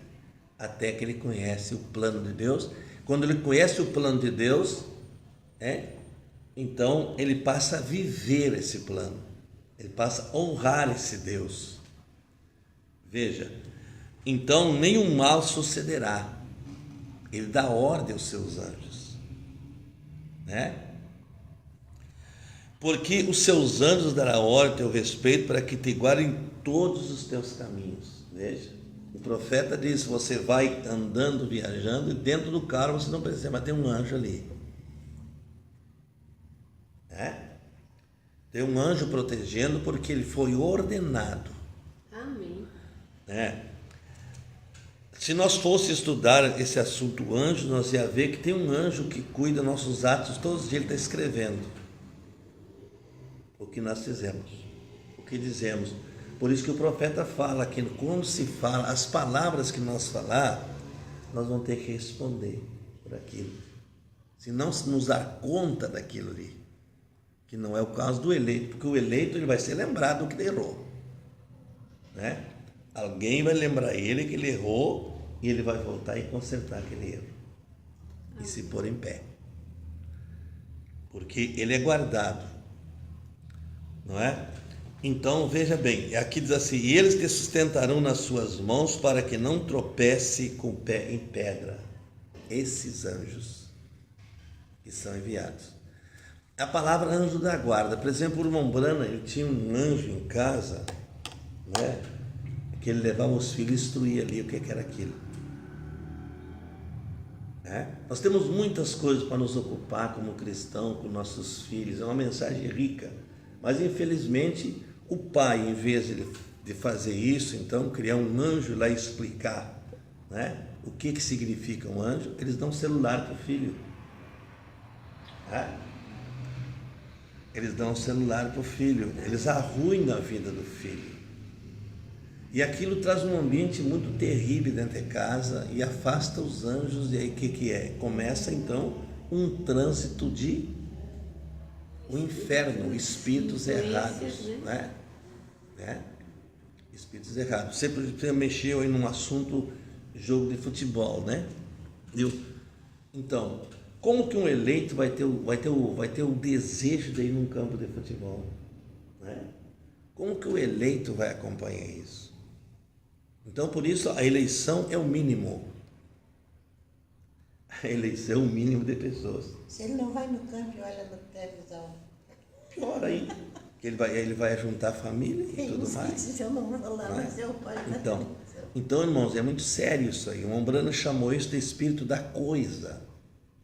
até que ele conhece o plano de Deus. Quando ele conhece o plano de Deus, então ele passa a viver esse plano, ele passa a honrar esse Deus. Veja, então nenhum mal sucederá, ele dá ordem aos seus anjos, porque os seus anjos darão ordem a teu respeito para que te guardem todos os teus caminhos. Veja, o profeta diz, você vai andando, viajando, e dentro do carro você não precisa, mas tem um anjo ali. Tem um anjo protegendo, porque ele foi ordenado. Amém. Se nós fôssemos estudar esse assunto anjo, nós ia ver que tem um anjo que cuida dos nossos atos, todos os dias ele está escrevendo o que nós fizemos, o que dizemos. Por isso que o profeta fala que quando se fala, as palavras que nós falar, nós vamos ter que responder por aquilo, se não nos dar conta daquilo ali, que não é o caso do eleito, porque o eleito ele vai ser lembrado do que ele errou, Alguém vai lembrar ele que ele errou e ele vai voltar e consertar aquele erro e se pôr em pé, porque ele é guardado, não é? Então veja bem, aqui diz assim, e eles te sustentarão nas suas mãos para que não tropece com o pé em pedra. Esses anjos que são enviados. A palavra anjo da guarda, por exemplo, o irmão Brana, ele tinha um anjo em casa, que ele levava os filhos e instruía ali o que era aquilo. Nós temos muitas coisas para nos ocupar como cristão, com nossos filhos, é uma mensagem rica, mas infelizmente o pai, em vez de fazer isso, então criar um anjo lá e explicar o que significa um anjo, eles dão um celular para o filho. Eles dão um celular para o filho, eles arruinam a vida do filho. E aquilo traz um ambiente muito terrível dentro de casa e afasta os anjos. E aí o que é? Começa então um trânsito de o inferno, espíritos errados, espíritos errados. Você mexeu aí num assunto, jogo de futebol, Viu? Então, como que um eleito vai ter o desejo de ir num campo de futebol, Como que o eleito vai acompanhar isso? Então, por isso, a eleição é o mínimo. A eleição é o mínimo de pessoas. Se ele não vai no campo e olha na televisão. Pior aí, ele vai juntar a família e tudo mais. Eu não vou lá, mas eu posso. Então, irmãos, é muito sério isso aí. O Ombrana chamou isso de espírito da coisa.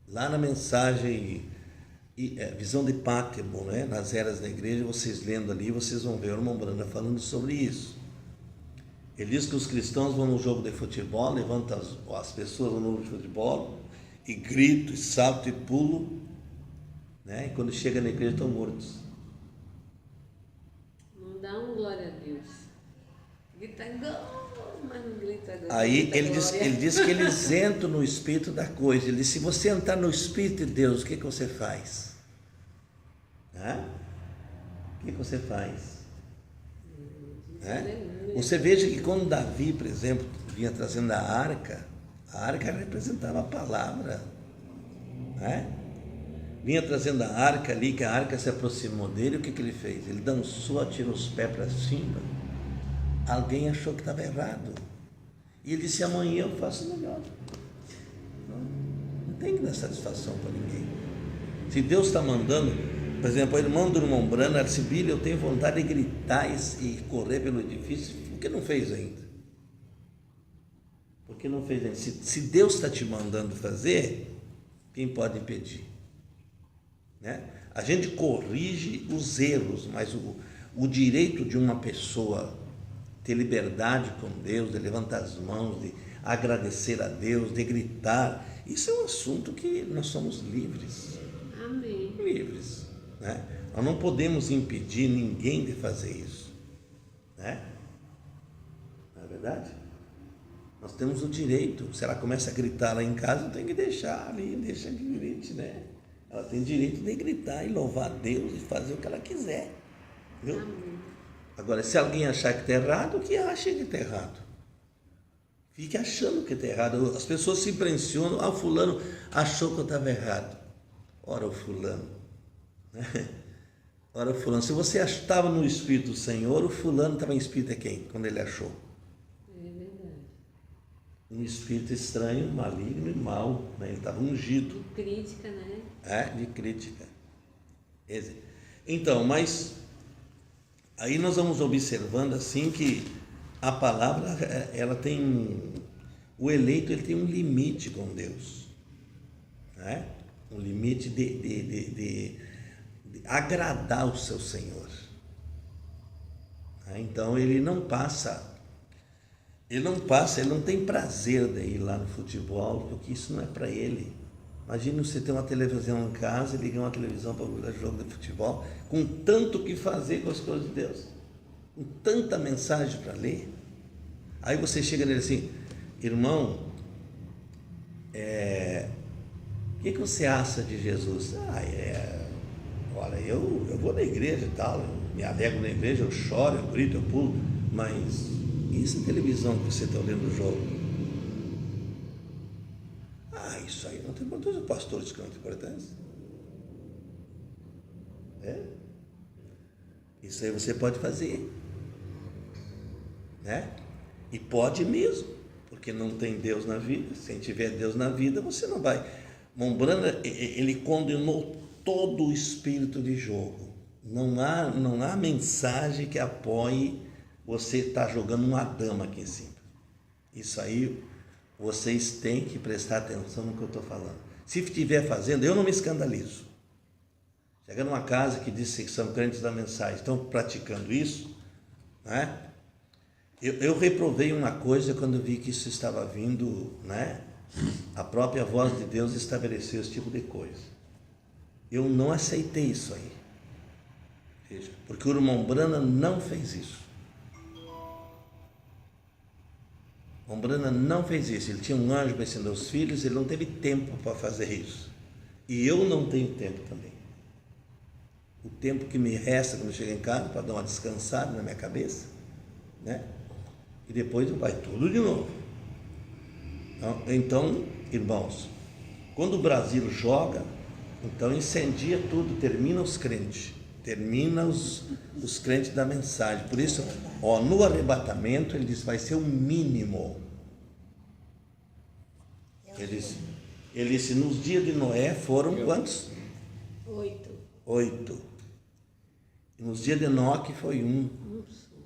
Lá na mensagem Visão de Pátermo, nas eras da igreja, vocês lendo ali, vocês vão ver o Ombrana falando sobre isso. Ele diz que os cristãos vão no jogo de futebol, levantam as pessoas vão no jogo de futebol, e grito, e salto, e pulo, e quando chega na igreja estão mortos. Não dá um glória a Deus. Grita gol, mas não grita gol. Aí ele diz que eles entram no espírito da coisa. Ele diz, se você entrar no espírito de Deus, o que você faz? O que você faz? Você veja que quando Davi, por exemplo, vinha trazendo a arca representava a palavra, Vinha trazendo a arca ali, que a arca se aproximou dele, o que ele fez? Ele dançou, atirou os pés para cima. Alguém achou que estava errado. E ele disse, amanhã eu faço melhor. Não tem que dar satisfação para ninguém. Se Deus está mandando, por exemplo, a irmã do irmão Brana, Arcibília, eu tenho vontade de gritar e correr pelo edifício. Por que não fez ainda? Por que não fez ainda? Se Deus está te mandando fazer, quem pode impedir? A gente corrige os erros, mas o direito de uma pessoa ter liberdade com Deus, de levantar as mãos, de agradecer a Deus, de gritar, isso é um assunto que nós somos livres. Amém. Livres, né? Nós não podemos impedir ninguém de fazer isso, né? Não é verdade? Nós temos o direito. Se ela começa a gritar lá em casa, tem que deixar ali, deixa que grite, né? Ela tem direito de gritar e louvar a Deus e fazer o que ela quiser, viu? Amém. Agora, se alguém achar que está errado, que ache que está errado. Fique achando que está errado. As pessoas se impressionam. Ah, o fulano achou que eu estava errado. Ora, o fulano. Ora, o fulano. Se você estava no Espírito do Senhor, o fulano estava em Espírito de quem? Quando ele achou. É verdade. Um espírito estranho, maligno e mau. Né? Ele estava ungido. De crítica, né? De crítica. Então, mas aí nós vamos observando assim que a palavra, ela tem, o eleito ele tem um limite com Deus, né? Um limite de agradar o seu Senhor. Então ele não tem prazer de ir lá no futebol, porque isso não é para ele. Imagina você ter uma televisão em casa e ligar uma televisão para ver jogo de futebol, com tanto que fazer com as coisas de Deus, com tanta mensagem para ler. Aí você chega nele assim, irmão, o que você acha de Jesus? Olha, eu vou na igreja e tal, eu me alegro na igreja, eu choro, eu grito, eu pulo, mas e essa televisão que você está olhando o jogo? Isso aí não tem importância, os pastores que não tem importância. Isso aí você pode fazer, né? E pode mesmo, porque não tem Deus na vida. Se tiver Deus na vida, você não vai. Mombrana, ele condenou todo o espírito de jogo. Não há mensagem que apoie você estar jogando uma dama aqui em cima. Isso aí vocês têm que prestar atenção no que eu estou falando. Se estiver fazendo, eu não me escandalizo. Chega numa casa que diz que são crentes da mensagem, estão praticando isso, né? Eu reprovei uma coisa quando vi que isso estava vindo, né? A própria voz de Deus estabeleceu esse tipo de coisa. Eu não aceitei isso aí. Veja, porque o irmão Brana não fez isso. Mombrana não fez isso. Ele tinha um anjo para ensinar os filhos, ele não teve tempo para fazer isso. E eu não tenho tempo também. O tempo que me resta quando eu chego em casa para dar uma descansada na minha cabeça, né? E depois vai tudo de novo. Então, irmãos, quando o Brasil joga, então incendia tudo, termina os crentes, termina os crentes da mensagem. Por isso, no arrebatamento, ele diz, vai ser o mínimo. Ele disse, nos dias de Noé foram quantos? 8. E nos dias de Enoque foi 1.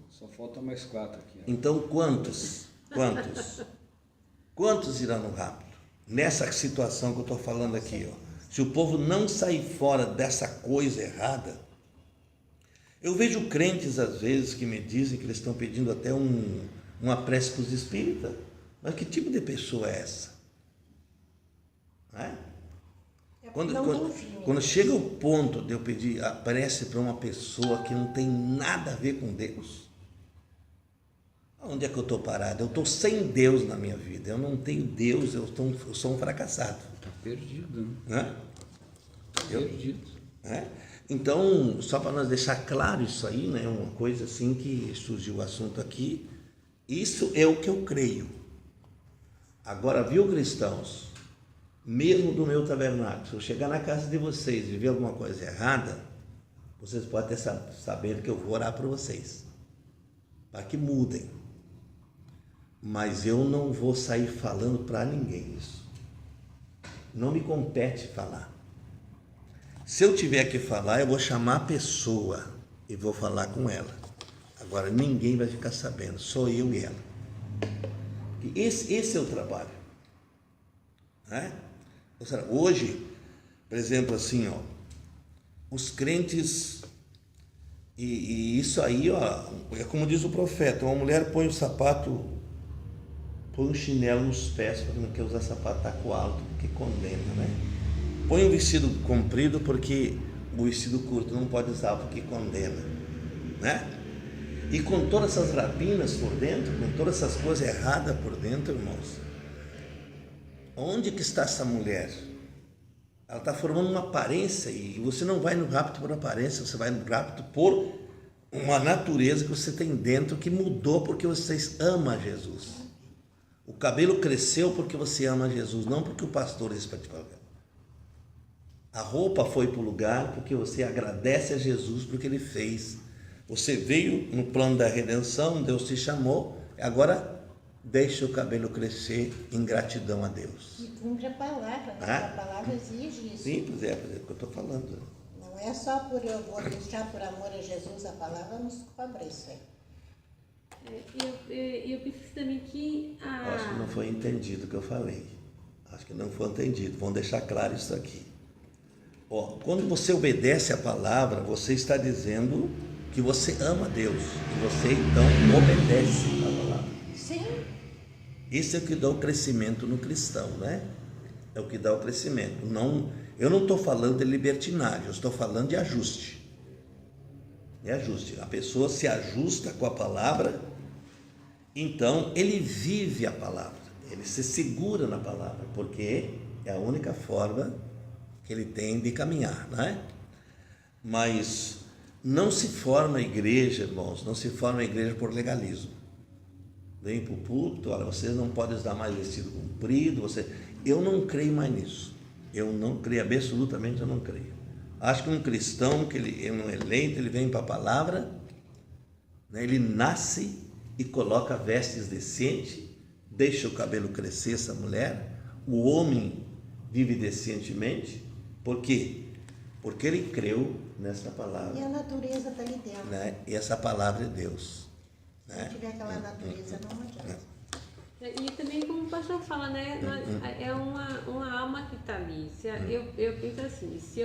Só falta mais 4 aqui. Então, quantos? Quantos irão no rapto? Nessa situação que eu estou falando aqui, se o povo não sair fora dessa coisa errada. Eu vejo crentes, às vezes, que me dizem que eles estão pedindo até uma prece para os espíritas. Mas que tipo de pessoa é essa? Não é? Quando chega o ponto de eu pedir a prece para uma pessoa que não tem nada a ver com Deus, onde é que eu estou parado? Eu estou sem Deus na minha vida. Eu não tenho Deus, eu sou um fracassado. Está perdido, né? Perdido. Então, só para nós deixar claro isso aí, né? Uma coisa assim que surgiu o assunto aqui, isso é o que eu creio. Agora, viu, cristãos, mesmo do meu tabernáculo, se eu chegar na casa de vocês e ver alguma coisa errada, vocês podem saber que eu vou orar por vocês, para que mudem. Mas eu não vou sair falando para ninguém isso. Não me compete falar. Se eu tiver que falar, eu vou chamar a pessoa e vou falar com ela. Agora, ninguém vai ficar sabendo, só eu e ela. Esse é o trabalho. Né? Hoje, por exemplo, assim, os crentes, e isso aí, ó, é como diz o profeta, uma mulher põe o sapato, põe um chinelo nos pés porque não quer usar sapato taco alto, porque condena, né? Põe um vestido comprido porque o vestido curto não pode usar porque condena, né? E com todas essas rapinas por dentro, com todas essas coisas erradas por dentro, irmãos, onde que está essa mulher? Ela está formando uma aparência, e você não vai no rapto por aparência, você vai no rapto por uma natureza que você tem dentro que mudou porque vocês amam Jesus. O cabelo cresceu porque você ama Jesus, não porque o pastor disse para te pagar. A roupa foi para o lugar porque você agradece a Jesus porque Ele fez. Você veio no plano da redenção, Deus te chamou, agora deixa o cabelo crescer em gratidão a Deus. E cumpre a palavra, né? A palavra exige isso. Simples, é o que eu estou falando. Não é só por eu vou deixar por amor a Jesus, a palavra nos cobra isso aí. Eu penso também que Acho que não foi entendido o que eu falei. Acho que não foi entendido. Vamos deixar claro isso aqui. Ó, quando você obedece a palavra, você está dizendo que você ama Deus, que você então obedece a palavra. Sim. Isso é o que dá o crescimento no cristão, né? É o que dá o crescimento. Não, eu não estou falando de libertinagem, eu estou falando de ajuste. É ajuste. A pessoa se ajusta com a palavra, então ele vive a palavra, ele se segura na palavra, porque é a única forma que ele tem de caminhar, não é? Mas não se forma a igreja, irmãos, não se forma a igreja por legalismo. Vem para o púlpito, olha, vocês não podem usar mais vestido comprido, eu não creio mais nisso. Eu não creio, absolutamente eu não creio. Acho que um cristão, que ele é um eleito, ele vem para a palavra, né, ele nasce e coloca vestes decentes, deixa o cabelo crescer, essa mulher, o homem vive decentemente. Por quê? Porque ele creu nessa palavra. E a natureza está ali dentro. Né? E essa palavra é Deus. Se não tiver aquela natureza, não adianta. E também, como o pastor fala, né? É uma alma que está ali. Eu penso assim, se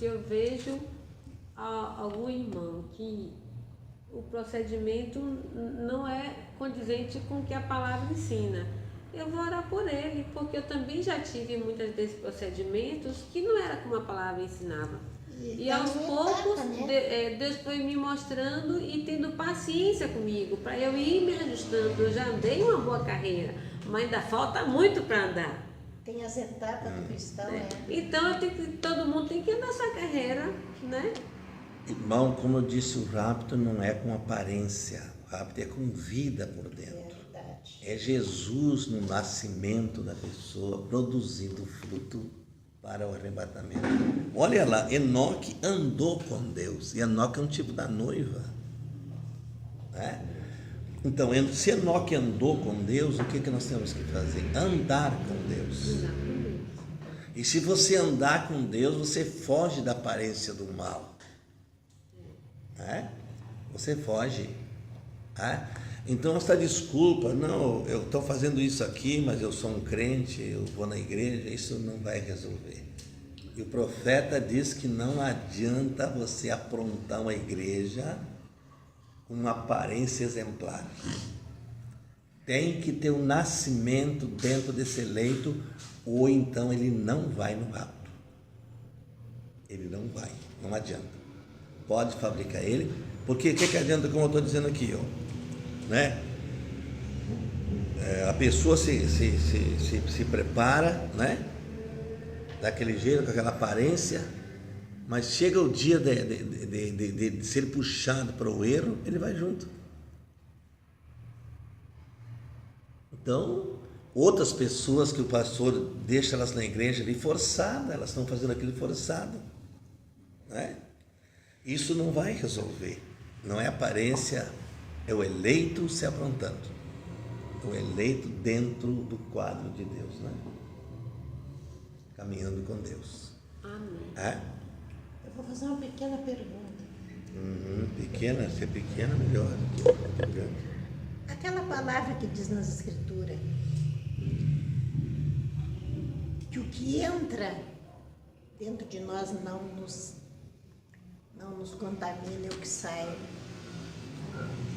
eu vejo algum irmão que o procedimento não é condizente com o que a palavra ensina, eu vou orar por ele, porque eu também já tive muitas desses procedimentos que não era como a palavra ensinava. E aos poucos, Deus foi me mostrando e tendo paciência comigo, para eu ir me ajustando. Eu já andei uma boa carreira, mas ainda falta muito para andar. Tem as etapas do cristão, né? Então, todo mundo tem que andar sua carreira, né? Irmão, como eu disse, o rapto não é com aparência, o rapto é com vida por dentro. É Jesus no nascimento da pessoa, produzindo fruto para o arrebatamento. Olha lá, Enoque andou com Deus, e Enoque é um tipo da noiva, né? Então, se Enoque andou com Deus, o que nós temos que fazer? Andar com Deus. E se você andar com Deus, você foge da aparência do mal, né? Você foge, né? Então, essa desculpa, não, eu estou fazendo isso aqui, mas eu sou um crente, eu vou na igreja, isso não vai resolver. E o profeta diz que não adianta você aprontar uma igreja com uma aparência exemplar. Tem que ter um nascimento dentro desse leito, ou então ele não vai no rapto. Ele não vai, não adianta. Pode fabricar ele, porque o que adianta, como eu estou dizendo aqui, ó? Né? A pessoa se prepara, né? Daquele jeito, com aquela aparência, mas chega o dia de ser puxado para o erro, ele vai junto. Então, outras pessoas que o pastor deixa elas na igreja ali forçada, elas estão fazendo aquilo forçado, né? Isso não vai resolver, não é aparência. É o eleito se aprontando. É o eleito dentro do quadro de Deus, né? Caminhando com Deus. Amém. Eu vou fazer uma pequena pergunta. Pequena, ser pequena melhor. Aquela palavra que diz nas Escrituras que o que entra dentro de nós não nos nos contamina e o que sai.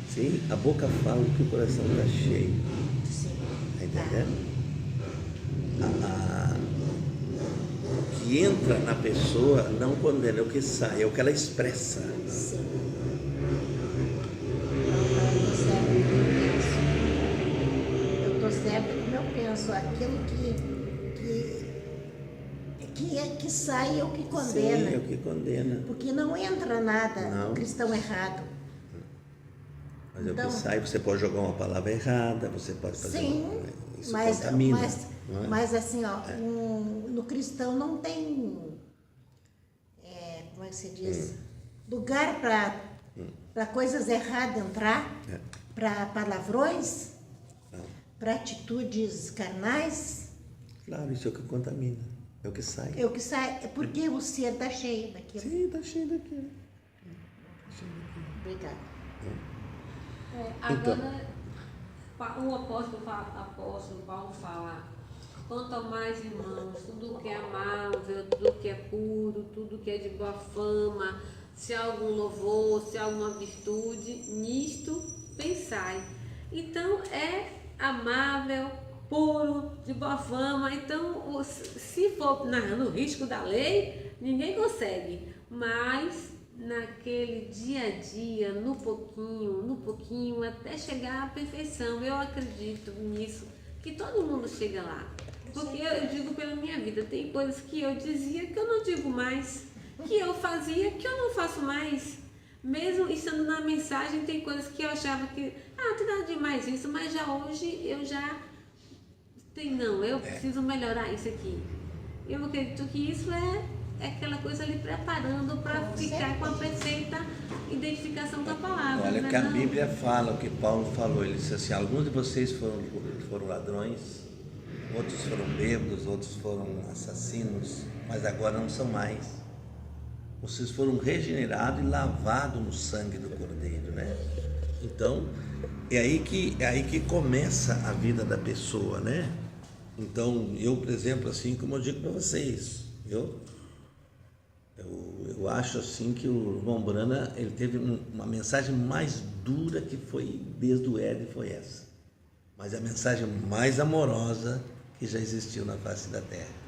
Sim, a boca fala que o coração está cheio. Sim. Está entendendo? O que entra na pessoa não condena, é o que sai, é o que ela expressa. Sim. Eu estou sempre como eu penso, aquilo que sai é o que condena. Sim, é o que condena. Porque não entra nada Não. cristão errado. Mas é o Então, que sai, você pode jogar uma palavra errada, você pode fazer sim, isso mas, contamina. Não é? mas assim, ó, no cristão não tem, como é que se diz, lugar para coisas erradas entrar, para palavrões, para atitudes carnais. Claro, isso é o que contamina, é o que sai. É o que sai, é porque o ser está cheio daquilo. Sim, está cheio daquilo. Obrigada. Agora, o apóstolo Paulo fala: quanto ao mais, irmãos, tudo que é amável, tudo que é puro, tudo que é de boa fama, se há algum louvor, se há alguma virtude, nisto pensai. Então, é amável, puro, de boa fama. Então, se for no risco da lei, ninguém consegue. Mas naquele dia a dia, no pouquinho, até chegar à perfeição. Eu acredito nisso, que todo mundo chega lá. Porque eu digo pela minha vida, tem coisas que eu dizia que eu não digo mais, que eu fazia que eu não faço mais. Mesmo estando na mensagem, tem coisas que eu achava que, não tem nada demais isso, mas já hoje eu já eu preciso melhorar isso aqui. Eu acredito que isso é aquela coisa ali preparando para ficar com a perfeita identificação com a palavra. Olha, que a Bíblia fala, o que Paulo falou, ele disse assim: alguns de vocês foram ladrões, outros foram bêbados, outros foram assassinos, mas agora não são mais. Vocês foram regenerados e lavados no sangue do Cordeiro, né? Então, é aí que começa a vida da pessoa, né? Então, eu, por exemplo, assim como eu digo para vocês, eu acho assim que o irmão Brana, ele teve uma mensagem mais dura que foi desde o Éden, foi essa. Mas a mensagem mais amorosa que já existiu na face da terra.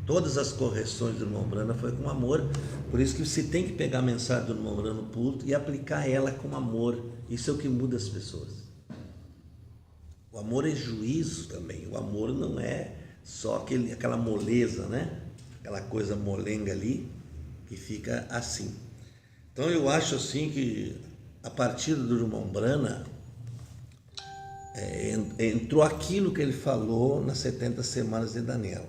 Todas as correções do irmão Brana foi com amor, por isso que você tem que pegar a mensagem do irmão Brana no púlpito e aplicar ela com amor. Isso é o que muda as pessoas. O amor é juízo também, o amor não é só aquela moleza, né? Aquela coisa molenga ali, que fica assim. Então eu acho assim que a partir do irmão Brana, entrou aquilo que ele falou nas 70 semanas de Daniel.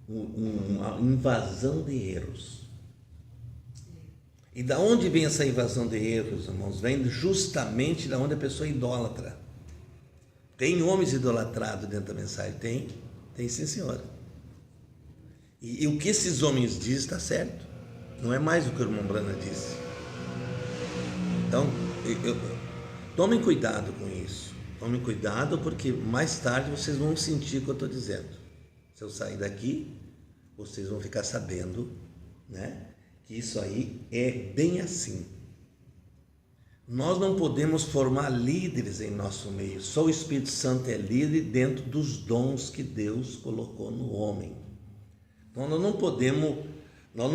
Uma invasão de erros. E da onde vem essa invasão de erros, irmãos? Vem justamente da onde a pessoa é idólatra. Tem homens idolatrados dentro da mensagem? Tem sim, senhora. E o que esses homens dizem está certo. Não é mais o que o irmão Brana disse. Então, tomem cuidado com isso. Tomem cuidado, porque mais tarde vocês vão sentir o que eu estou dizendo. Se eu sair daqui, vocês vão ficar sabendo, né, que isso aí é bem assim. Nós não podemos formar líderes em nosso meio. Só o Espírito Santo é líder dentro dos dons que Deus colocou no homem. Então nós não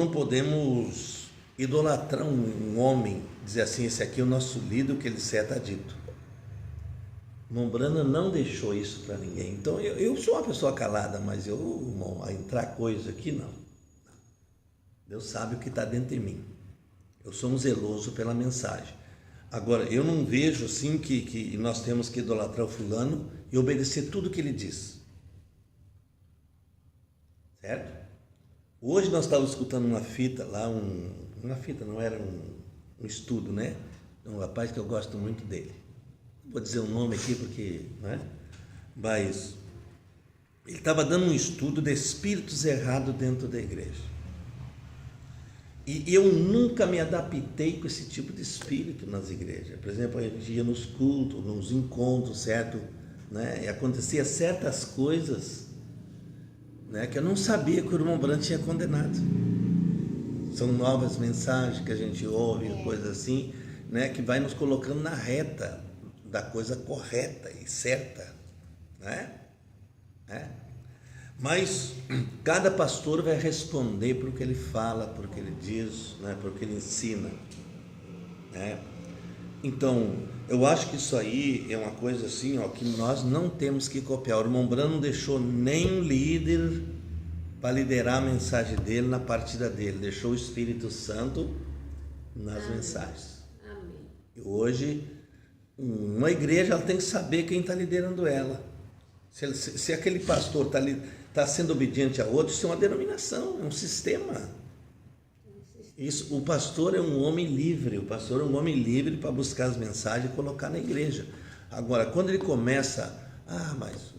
podemos idolatrar um homem, dizer assim, esse aqui é o nosso líder, o que ele disser está dito. Irmão Brana não deixou isso para ninguém. Então eu sou uma pessoa calada, mas irmão, a entrar coisa aqui, não. Deus sabe o que está dentro de mim. Eu sou um zeloso pela mensagem. Agora, eu não vejo assim que nós temos que idolatrar o fulano e obedecer tudo que ele diz. Certo? Hoje nós estávamos escutando uma fita lá, uma fita, não era um estudo, né? Um rapaz que eu gosto muito dele. Não vou dizer o nome aqui porque, né? Mas ele estava dando um estudo de espíritos errados dentro da igreja. E eu nunca me adaptei com esse tipo de espírito nas igrejas. Por exemplo, a gente ia nos cultos, nos encontros, certo? Né? E acontecia certas coisas, né, que eu não sabia que o irmão Brana tinha condenado. São novas mensagens que a gente ouve, coisas assim, né, que vai nos colocando na reta da coisa correta e certa, né? Mas cada pastor vai responder por o que ele fala, por o que ele diz, né, por o que ele ensina, né? Então, eu acho que isso aí é uma coisa assim, ó, que nós não temos que copiar. O irmão Branham não deixou nem líder para liderar a mensagem dele na partida dele, deixou o Espírito Santo nas mensagens. Amém. E hoje, uma igreja ela tem que saber quem está liderando ela. Se aquele pastor está sendo obediente a outro, isso é uma denominação, é um sistema. Isso, o pastor é um homem livre, para buscar as mensagens e colocar na igreja. Agora, quando ele começa, mas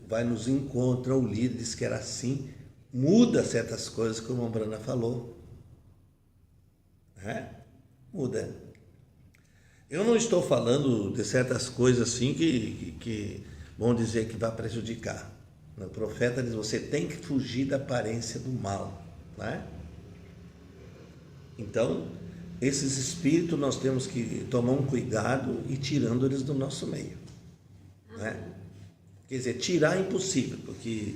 vai nos encontros, o líder diz que era assim, muda certas coisas que o irmão Branham falou. Muda. Eu não estou falando de certas coisas assim que vão dizer que vai prejudicar. O profeta diz, você tem que fugir da aparência do mal, né? Então, esses espíritos nós temos que tomar um cuidado e tirando eles do nosso meio, né? Quer dizer, tirar é impossível, porque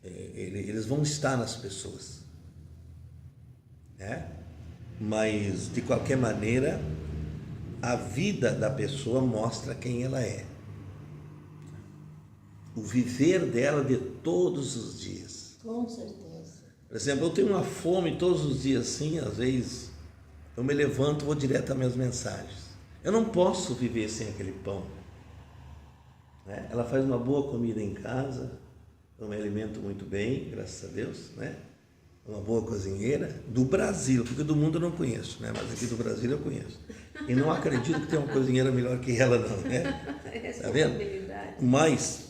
eles vão estar nas pessoas, né? Mas, de qualquer maneira, a vida da pessoa mostra quem ela é. O viver dela de todos os dias. Com certeza. Por exemplo, eu tenho uma fome todos os dias assim, às vezes eu me levanto e vou direto às minhas mensagens. Eu não posso viver sem aquele pão, né? Ela faz uma boa comida em casa, eu me alimento muito bem, graças a Deus, né? Uma boa cozinheira do Brasil, porque do mundo eu não conheço, né? Mas aqui do Brasil eu conheço. E não acredito que tenha uma cozinheira melhor que ela, não, né? Tá vendo? Mas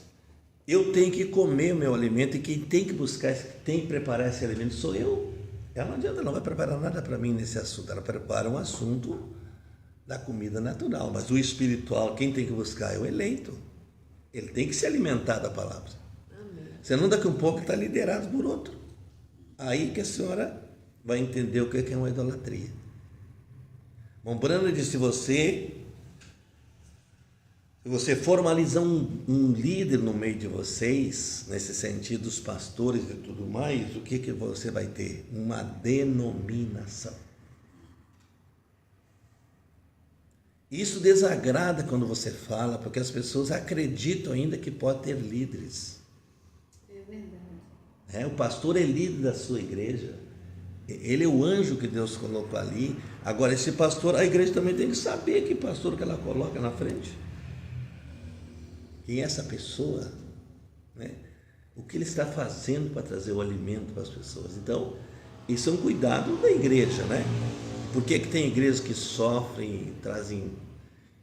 eu tenho que comer o meu alimento e quem tem que buscar, tem que preparar esse alimento sou eu. Ela não adianta, não vai preparar nada para mim nesse assunto, ela prepara um assunto da comida natural, mas o espiritual, quem tem que buscar é o eleito. Ele tem que se alimentar da palavra. Amém. Senão daqui a um pouco está liderado por outro. Aí que a senhora vai entender o que é uma idolatria. Bom, Branham disse, se você formalizar um líder no meio de vocês, nesse sentido, os pastores e tudo mais, o que você vai ter? Uma denominação. Isso desagrada quando você fala, porque as pessoas acreditam ainda que pode ter líderes. É verdade. O pastor é líder da sua igreja. Ele é o anjo que Deus colocou ali. Agora, esse pastor, a igreja também tem que saber que pastor que ela coloca na frente. Quem é essa pessoa, né? O que ele está fazendo para trazer o alimento para as pessoas. Então, isso é um cuidado da igreja, né? Por que tem igrejas que sofrem, trazem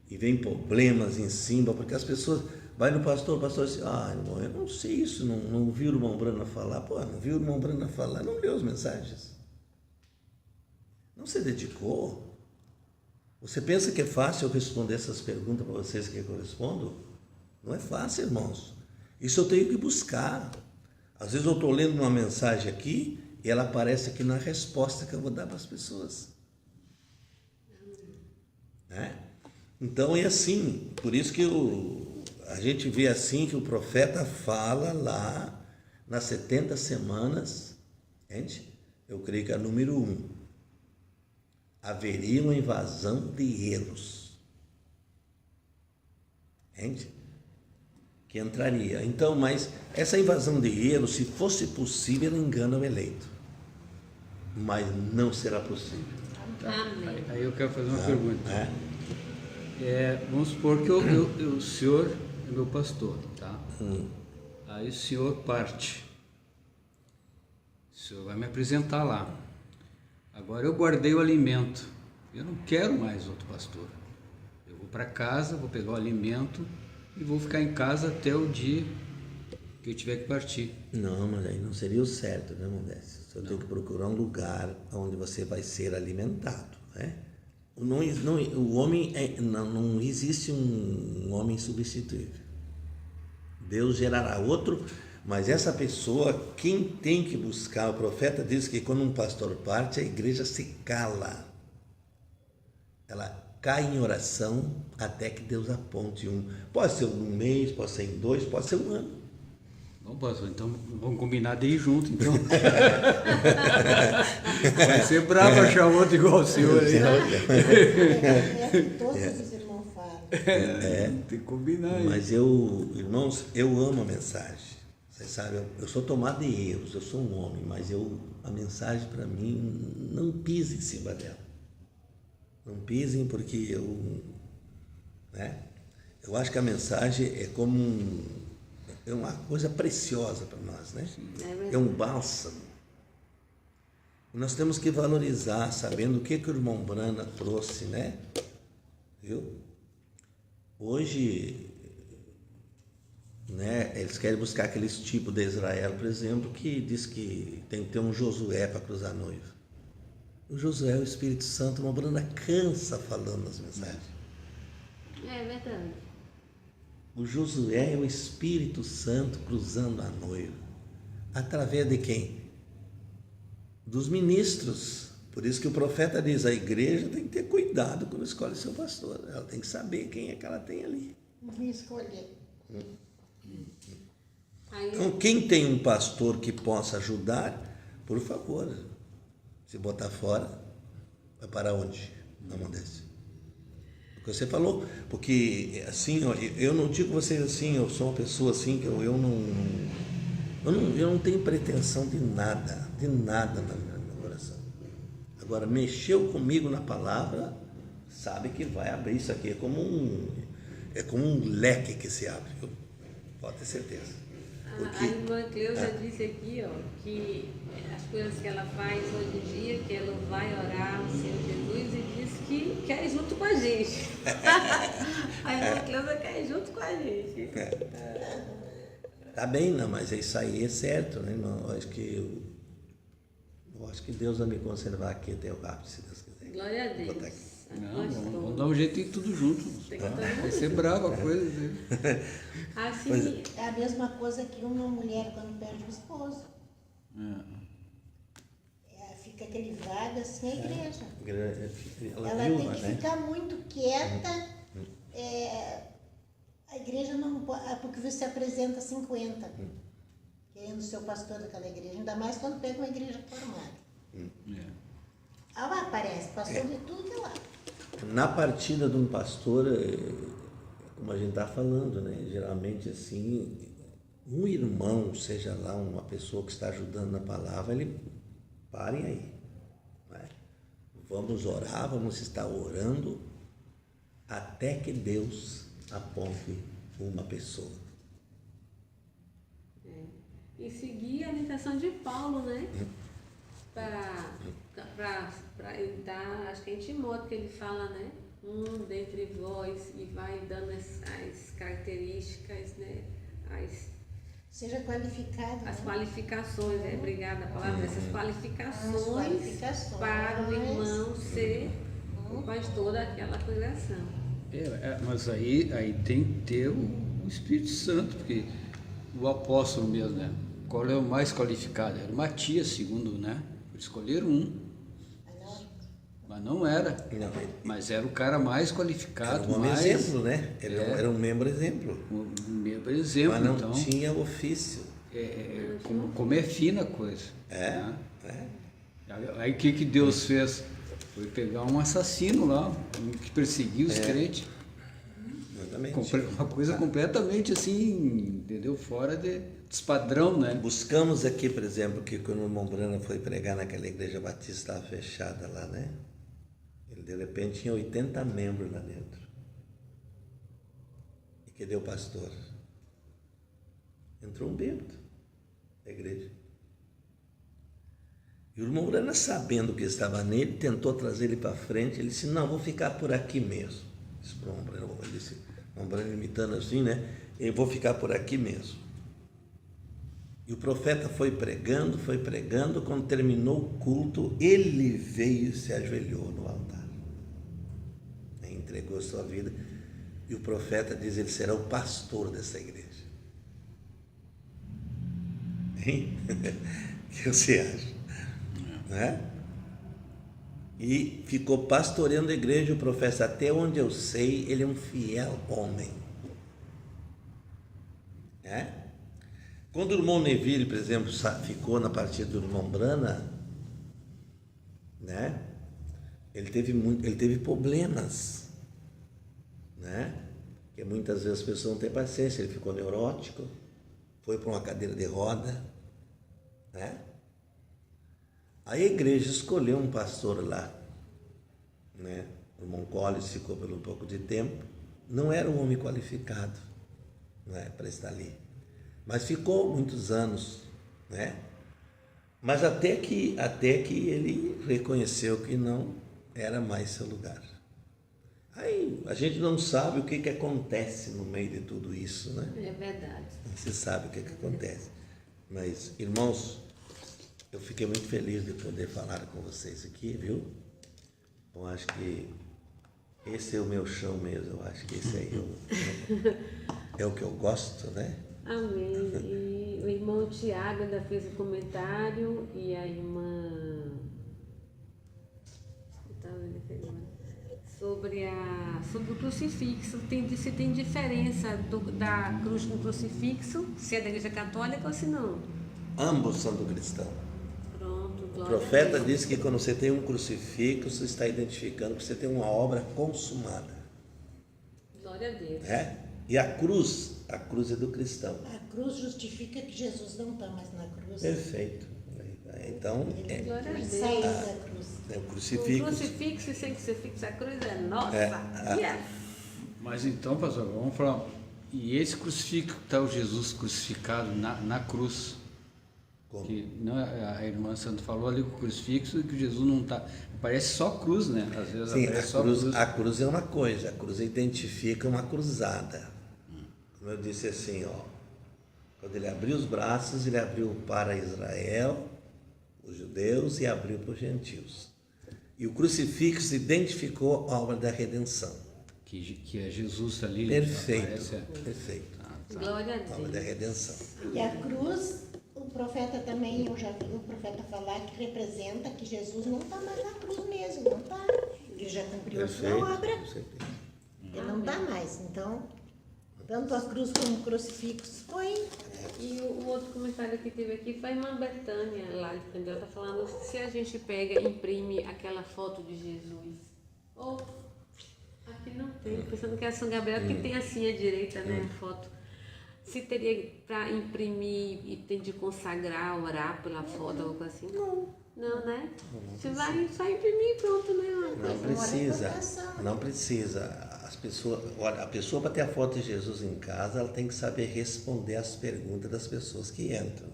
e vem problemas em cima? Porque as pessoas vai no pastor, o pastor diz, irmão, eu não sei isso, não ouvi o irmão Branham falar. Não viu o irmão Branham falar, não leu as mensagens. Não se dedicou. Você pensa que é fácil eu responder essas perguntas para vocês que eu respondo? Não é fácil, irmãos. Isso eu tenho que buscar. Às vezes eu estou lendo uma mensagem aqui e ela aparece aqui na resposta que eu vou dar para as pessoas. Então é assim. Por isso que a gente vê assim que o profeta fala lá nas 70 semanas, gente, eu creio que é número 1. Haveria uma invasão de erros. Gente, que entraria. Então, mas essa invasão de erros, se fosse possível, ela engana o eleito. Mas não será possível. Amém. Aí eu quero fazer uma pergunta. Vamos supor que o senhor é meu pastor, tá? Aí o senhor parte. O senhor vai me apresentar lá. Agora eu guardei o alimento. Eu não quero mais outro pastor. Eu vou para casa, vou pegar o alimento e vou ficar em casa até o dia que eu tiver que partir. Não, mas aí não seria o certo, né, Modésio? Você tem que procurar um lugar onde você vai ser alimentado, né? Não existe um homem substituível. Deus gerará outro, Mas essa pessoa, quem tem que buscar, o profeta diz que quando um pastor parte, a igreja se cala. Ela cai em oração até que Deus aponte um. Pode ser um mês, pode ser em 2, pode ser um ano. Bom, pastor, então vamos combinar de ir junto, então. Vai ser bravo achar outro igual o senhor aí. Todos os irmãos falam. Tem que combinar aí. Mas irmãos, eu amo a mensagem. Vocês sabem, eu sou tomado de erros, eu sou um homem, mas a mensagem para mim, não pise em cima dela. Não pisem porque eu acho que a mensagem é como é uma coisa preciosa para nós, né? É um bálsamo. E nós temos que valorizar, sabendo o que o irmão Brana trouxe, né? Viu? Hoje, né, eles querem buscar aqueles tipos de Israel, por exemplo, que diz que tem que ter um Josué para cruzar a noiva. O Josué é o Espírito Santo, uma Brana cansa falando nas mensagens. É verdade. O Josué é o Espírito Santo cruzando a noiva. Através de quem? Dos ministros. Por isso que o profeta diz, a igreja tem que ter cuidado quando escolhe seu pastor. Ela tem que saber quem é que ela tem ali. Não escolher. Então, quem tem um pastor que possa ajudar, por favor, se botar fora, vai para onde? Na mão desse. Porque você falou, porque assim, ó, eu não digo vocês assim, eu sou uma pessoa assim, que eu não tenho pretensão de nada no meu coração. Agora, mexeu comigo na palavra, sabe que vai abrir isso aqui, é como um leque que se abre, viu? Pode ter certeza. A irmã Cleusa disse aqui, ó, que as coisas que ela faz hoje em dia, que ela vai orar ao Senhor Jesus e diz que quer ir junto com a gente. A irmã Cleusa quer ir junto com a gente. Tá bem, não, mas isso aí é certo, né, irmão? Eu acho que Deus vai me conservar aqui até o ápice, se Deus quiser. Glória a Deus. Não, vamos dar um jeito de ir tudo junto. Vai ser brava a coisa. Né? Assim, É a mesma coisa que uma mulher quando perde o esposo. Fica aquele vaga assim a igreja. Ela tem que ficar muito quieta. A igreja não pode, porque você apresenta 50, querendo ser o pastor daquela igreja, ainda mais quando pega uma igreja formada. Lá aparece pastor de tudo que é lá. Na partida de um pastor, como a gente está falando, né? Geralmente assim, um irmão, seja lá uma pessoa que está ajudando na palavra, parem aí. Né? Vamos orar, vamos estar orando até que Deus aponte uma pessoa. e seguir a orientação de Paulo, né? Para ele dar, acho que é em Timóteo que ele fala, né? Dentre vós, e vai dando as características, né? Seja qualificado. As qualificações, obrigada a palavra, essas qualificações para o irmão ser o pastor daquela congregação. Mas aí tem que ter o Espírito Santo, porque o apóstolo mesmo, né? Qual é o mais qualificado? Era Matias, segundo, né? Escolheram um. Mas não era. Mas era o cara mais qualificado. Era um homem exemplo, né? Era um membro exemplo. Um membro exemplo, mas não então, tinha ofício. Como é fina a coisa. Né? Aí o que Deus fez? Foi pegar um assassino lá, um que perseguia os crentes. Uma coisa completamente assim, entendeu? Fora dos padrão, né? Buscamos aqui, por exemplo, que quando o irmão Brana foi pregar naquela igreja batista, estava fechada lá, né? Ele de repente tinha 80 membros lá dentro. E que deu pastor? Entrou um bêbado da igreja. E o irmão Brana, sabendo que estava nele, tentou trazer ele para frente. Ele disse: não, vou ficar por aqui mesmo. Disse para o irmão Brana, ele disse, o irmão Brana imitando assim, né? Eu vou ficar por aqui mesmo. E o profeta foi pregando, quando terminou o culto, ele veio e se ajoelhou no altar. E entregou sua vida. E o profeta diz, ele será o pastor dessa igreja. Hein? O que você acha? Né? E ficou pastoreando a igreja, o profeta, até onde eu sei, ele é um fiel homem. Quando o irmão Neville, por exemplo, ficou na partida do irmão Brana, né? Ele teve problemas, né? Porque muitas vezes as pessoas não têm paciência. Ele ficou neurótico, foi para uma cadeira de roda, né? Aí a igreja escolheu um pastor lá, né? O irmão Collins ficou por um pouco de tempo. Não era um homem qualificado, né, para estar ali, mas ficou muitos anos, né? Mas até que ele reconheceu que não era mais seu lugar. Aí a gente não sabe o que acontece no meio de tudo isso, né? É verdade. Não se sabe o que acontece. Mas, irmãos, eu fiquei muito feliz de poder falar com vocês aqui, viu? Eu acho que esse é o meu chão mesmo. Eu acho que esse aí é o que eu gosto, né? Amém. E o irmão Tiago ainda fez um comentário e a irmã sobre o crucifixo. Se tem diferença da cruz com o crucifixo, se é da igreja católica ou se não. Ambos são do cristão. Pronto, o profeta diz que quando você tem um crucifixo, você está identificando que você tem uma obra consumada. Glória a Deus. E a cruz é do cristão. A cruz justifica que Jesus não está mais na cruz. Perfeito. Então, Glória a Deus. Saiu da cruz. O crucifixo. O crucifixo e sem crucifixo, a cruz é nossa. Yes. Mas então, pastor, vamos falar. E esse crucifixo, está o Jesus crucificado na cruz? Como? Que não, a irmã Santo falou ali com o crucifixo e que Jesus não está. Parece só cruz, né? Às vezes Sim, aparece só cruz. A cruz é uma coisa, a cruz identifica uma cruzada. Como eu disse assim, quando ele abriu os braços, ele abriu para Israel, os judeus, e abriu para os gentios. E o crucifixo identificou a obra da redenção. Que é Jesus ali. Perfeito, Aparece, perfeito. Glória a A obra da Deus. redenção. E a cruz, o profeta também, eu já vi o profeta falar que representa que Jesus não está mais na cruz mesmo, não está. Ele já cumpriu a sua obra, Perfeito. ele não está mais. Então, tanto a cruz como o crucifixo foi. E o outro comentário que teve aqui foi a irmã Betânia, lá de Candela, está falando se a gente pega e imprime aquela foto de Jesus. Aqui não tem, pensando que é São Gabriel, que tem assim à direita, né, a foto. Se teria para imprimir e tem de consagrar, orar pela foto, algo assim? Não, né? Você vai só imprimir e pronto, né? Não precisa. A pessoa para ter a foto de Jesus em casa, ela tem que saber responder às perguntas das pessoas que entram.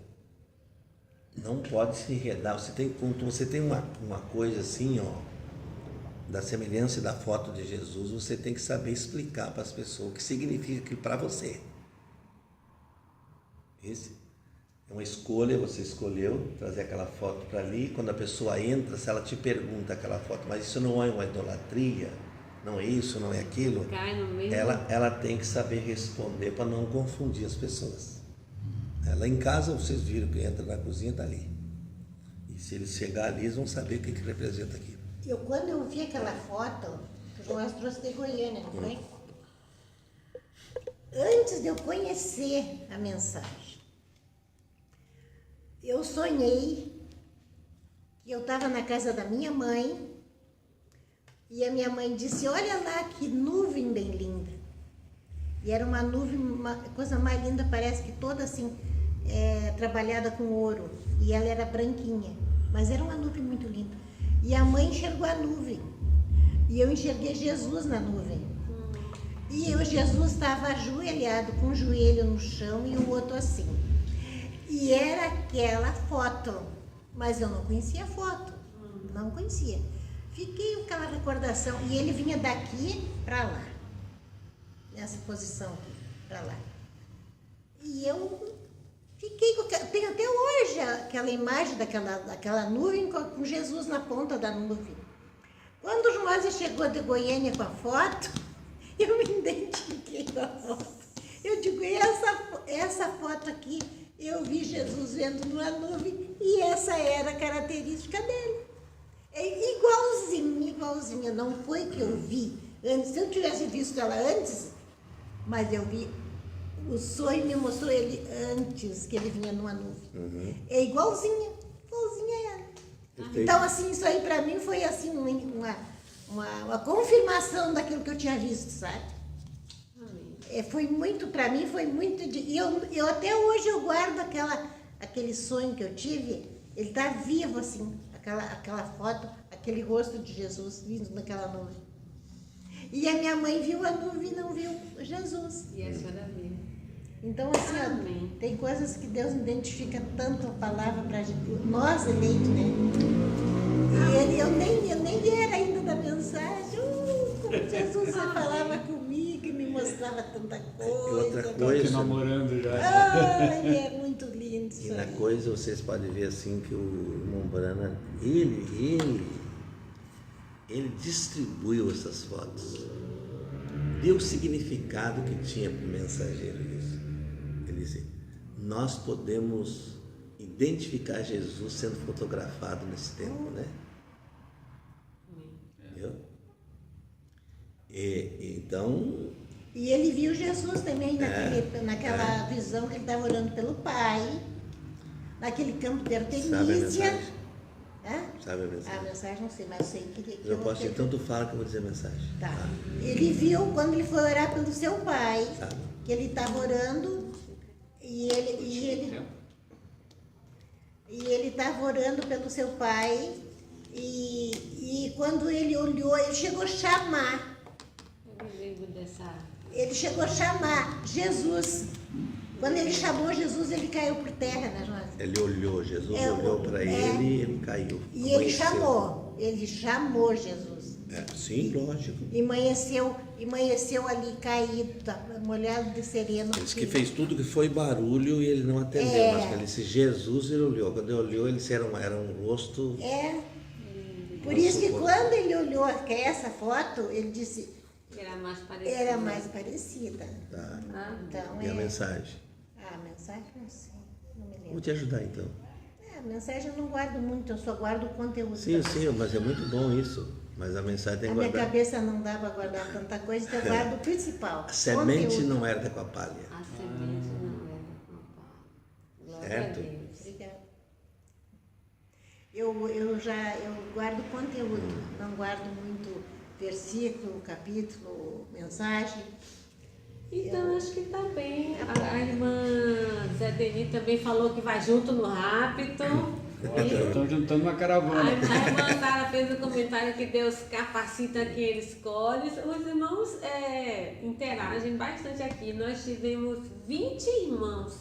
Não pode se enredar. Você tem uma coisa assim, da semelhança da foto de Jesus, você tem que saber explicar para as pessoas o que significa aquilo para você. Esse é uma escolha, você escolheu trazer aquela foto para ali. Quando a pessoa entra, se ela te pergunta aquela foto, mas isso não é uma idolatria, não é isso, não é aquilo, ela tem que saber responder para não confundir as pessoas. Lá em casa, vocês viram que entra na cozinha, está ali. E se eles chegar ali, eles vão saber o que representa aquilo. Quando eu vi aquela foto, o João trouxe de Goiânia, não foi? Antes de eu conhecer a mensagem, eu sonhei que eu estava na casa da minha mãe e a minha mãe disse, olha lá que nuvem bem linda. E era uma nuvem, uma coisa mais linda, parece que toda assim, trabalhada com ouro. E ela era branquinha, mas era uma nuvem muito linda. E a mãe enxergou a nuvem. E eu enxerguei Jesus na nuvem. E Jesus estava ajoelhado, com o joelho no chão e o outro assim. E era aquela foto. Mas eu não conhecia a foto. Não conhecia. Fiquei com aquela recordação. E ele vinha daqui para lá. Nessa posição aqui, para lá. E eu fiquei com... Tenho até hoje aquela imagem daquela nuvem com Jesus na ponta da nuvem. Quando o Joás chegou de Goiânia com a foto, eu me identifiquei com a foto. Eu digo, essa foto aqui eu vi Jesus vendo numa nuvem e essa era a característica dele. É igualzinha. Não foi que eu vi antes. Se eu tivesse visto ela antes, mas eu vi, o sonho me mostrou ele antes, que ele vinha numa nuvem. É igualzinha a ela. Então, assim, isso aí para mim foi assim uma confirmação daquilo que eu tinha visto, sabe? Foi muito, para mim, foi muito... E eu até hoje eu guardo aquele sonho que eu tive, ele está vivo, assim, aquela foto, aquele rosto de Jesus vindo naquela nuvem. E a minha mãe viu a nuvem e não viu Jesus. E a senhora viu. Então, assim, ó, tem coisas que Deus identifica tanto a palavra para nós eleitos, né? E eu nem era ainda da mensagem. Como Jesus falava comigo e me mostrava tanta coisa. Outra Estou coisa, aqui namorando já. Ai, é muito lindo isso e na aí. coisa vocês podem ver assim que o irmão Brana, ele distribuiu essas fotos. Deu o significado que tinha para o mensageiro isso. Ele disse, nós podemos identificar Jesus sendo fotografado nesse tempo, né? Entendeu? Então... E ele viu Jesus também naquela visão que ele estava orando pelo Pai, naquele campo de Artemísia. Sabe a mensagem? Hã? Sabe a mensagem? A mensagem não sei, mas eu sei que Eu posso dizer, então tu fala que eu vou dizer a mensagem. Tá. Ele viu quando ele foi orar pelo seu pai, Sabe? que ele estava orando e ele estava orando pelo seu pai e quando ele olhou, ele chegou a chamar. Eu me lembro dessa... Ele chegou a chamar Jesus. Quando ele chamou Jesus, ele caiu por terra, né, Jonas? Ele olhou, Jesus olhou para ele e ele caiu. E ele chamou Jesus. Sim, lógico. E amanheceu ali caído, molhado de sereno. Ele disse que fez tudo que foi barulho e ele não atendeu, mas quando ele disse Jesus, ele olhou. Quando ele olhou, ele disse, era um rosto... Por isso que quando ele olhou essa foto, ele disse... Era mais parecida. Tá. Então, E a mensagem? A mensagem, não sei, não me lembro. Vou te ajudar então. A mensagem eu não guardo muito, eu só guardo o conteúdo. Sim, mas é muito bom isso. Mas a mensagem tem que A minha guardar. cabeça não dá para guardar tanta coisa, então eu guardo o principal. A semente conteúdo. não herda com a palha. A semente não era com a pá. Glória Certo? a Deus. Obrigada. Eu guardo conteúdo, não guardo muito versículo, capítulo, mensagem. Então, acho que tá bem. A irmã Zé Deni também falou que vai junto no rapto. Estão juntando uma caravana. A irmã Sara fez um comentário que Deus capacita quem Ele escolhe. Os irmãos interagem bastante aqui. Nós tivemos 20 irmãos,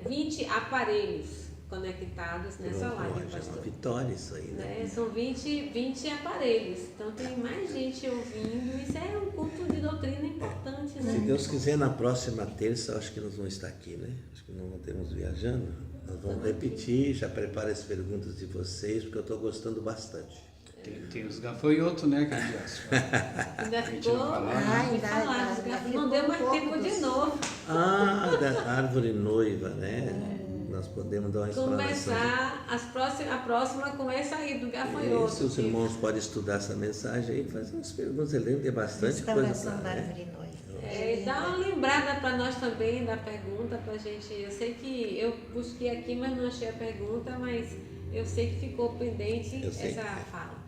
20 aparelhos conectados nessa live, É uma pastor. vitória isso aí, né? São 20 aparelhos, então tem mais gente ouvindo. Isso é um culto de doutrina importante, né? Se Deus quiser, na próxima terça, acho que nós vamos estar aqui, né? Acho que nós não temos viajando. Nós vamos repetir, já prepare as perguntas de vocês, porque eu estou gostando bastante. Tem os gafanhotos, né, Candidato? Ainda ficou. Não deu mais tempo de novo. Da árvore noiva, né? Nós podemos dar uma explanação. A próxima começa aí do gafanhoto. Se os irmãos podem estudar essa mensagem aí, fazer umas perguntas, ele tem bastante coisa para árvore noiva. Dá uma lembrada para nós também da pergunta para a gente. Eu sei que eu busquei aqui, mas não achei a pergunta, mas eu sei que ficou pendente essa fala.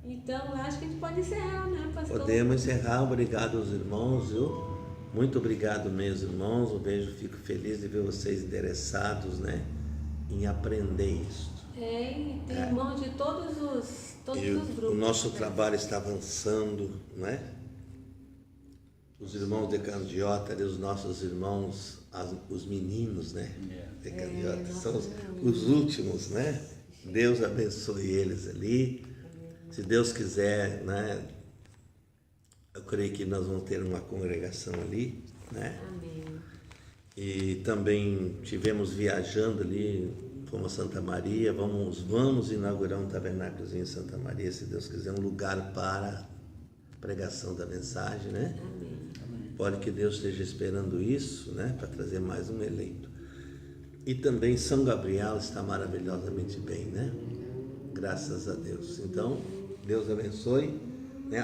Então, eu acho que a gente pode encerrar, né, pastor? Podemos encerrar. Obrigado aos irmãos, viu? Muito obrigado, meus irmãos. Um beijo, fico feliz de ver vocês interessados, né, em aprender isso. E tem irmãos de todos os grupos. O nosso trabalho está avançando, não é? Os irmãos de Candiota, os nossos irmãos, os meninos, né? De Candiota, são os últimos, né? Deus abençoe eles ali. Se Deus quiser, né? Eu creio que nós vamos ter uma congregação ali, né? Amém. E também tivemos viajando ali, fomos a Santa Maria, vamos inaugurar um tabernáculozinho em Santa Maria, se Deus quiser, um lugar para a pregação da mensagem, né? Amém. Pode que Deus esteja esperando isso, né? Para trazer mais um eleito. E também São Gabriel está maravilhosamente bem, né? Graças a Deus. Então, Deus abençoe.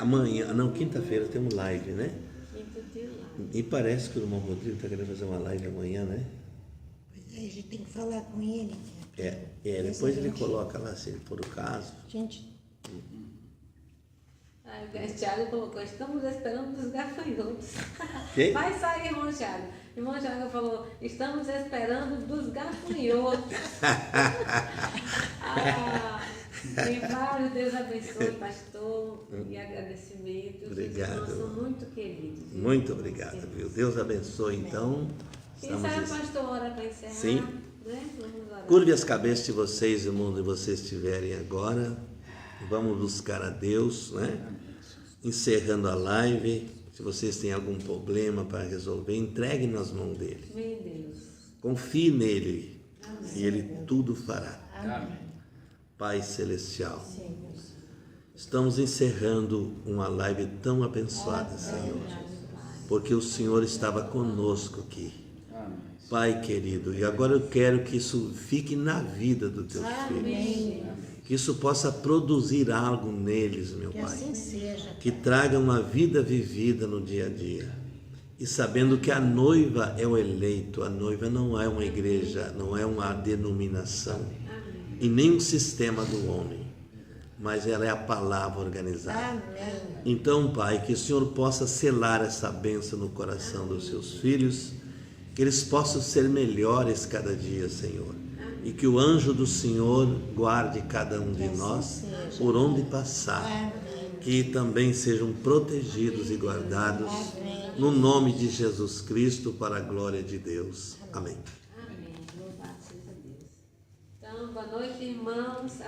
Amanhã, não, quinta-feira temos live, né? E parece que o irmão Rodrigo está querendo fazer uma live amanhã, né? Pois é, a gente tem que falar com ele. Depois ele coloca lá, se ele for o caso. Gente, O Thiago colocou, estamos esperando dos gafanhotos. Quem? Vai sair, irmão Thiago. Irmão Thiago falou, estamos esperando dos gafanhotos. Vários, Deus abençoe, pastor, e agradecimentos. Obrigado. Os irmãos são muito queridos. Muito obrigado, viu? Deus abençoe, então. Quem sabe, pastor, hora para encerrar? Sim. Né? Vamos orar. Curve as cabeças de vocês, irmão, onde vocês estiverem agora. Vamos buscar a Deus, né? Encerrando a live. Se vocês têm algum problema para resolver, entregue nas mãos dele. Meu Deus. Confie nele. Amém. E ele tudo fará. Amém. Pai Celestial, estamos encerrando uma live tão abençoada, Senhor, porque o Senhor estava conosco aqui. Pai querido, e agora eu quero que isso fique na vida dos teus filhos, que isso possa produzir algo neles, meu Pai, assim seja. que traga uma vida vivida no dia a dia, e sabendo que a noiva é o eleito, a noiva não é uma igreja, não é uma denominação, e nem um sistema do homem, mas ela é a palavra organizada. Amém. Então, Pai, que o Senhor possa selar essa bênção no coração dos seus filhos, que eles possam ser melhores cada dia, Senhor, e que o anjo do Senhor guarde cada um de nós por onde passar, que também sejam protegidos e guardados no nome de Jesus Cristo, para a glória de Deus. Amém. Então, boa noite, irmãos.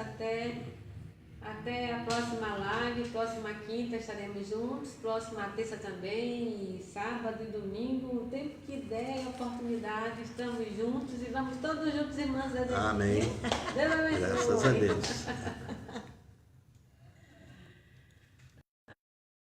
Até a próxima live. Próxima quinta estaremos juntos. Próxima terça também. E sábado e domingo. O tempo que der a oportunidade, estamos juntos. E vamos todos juntos, irmãs. Amém. Deus abençoe. Graças a Deus.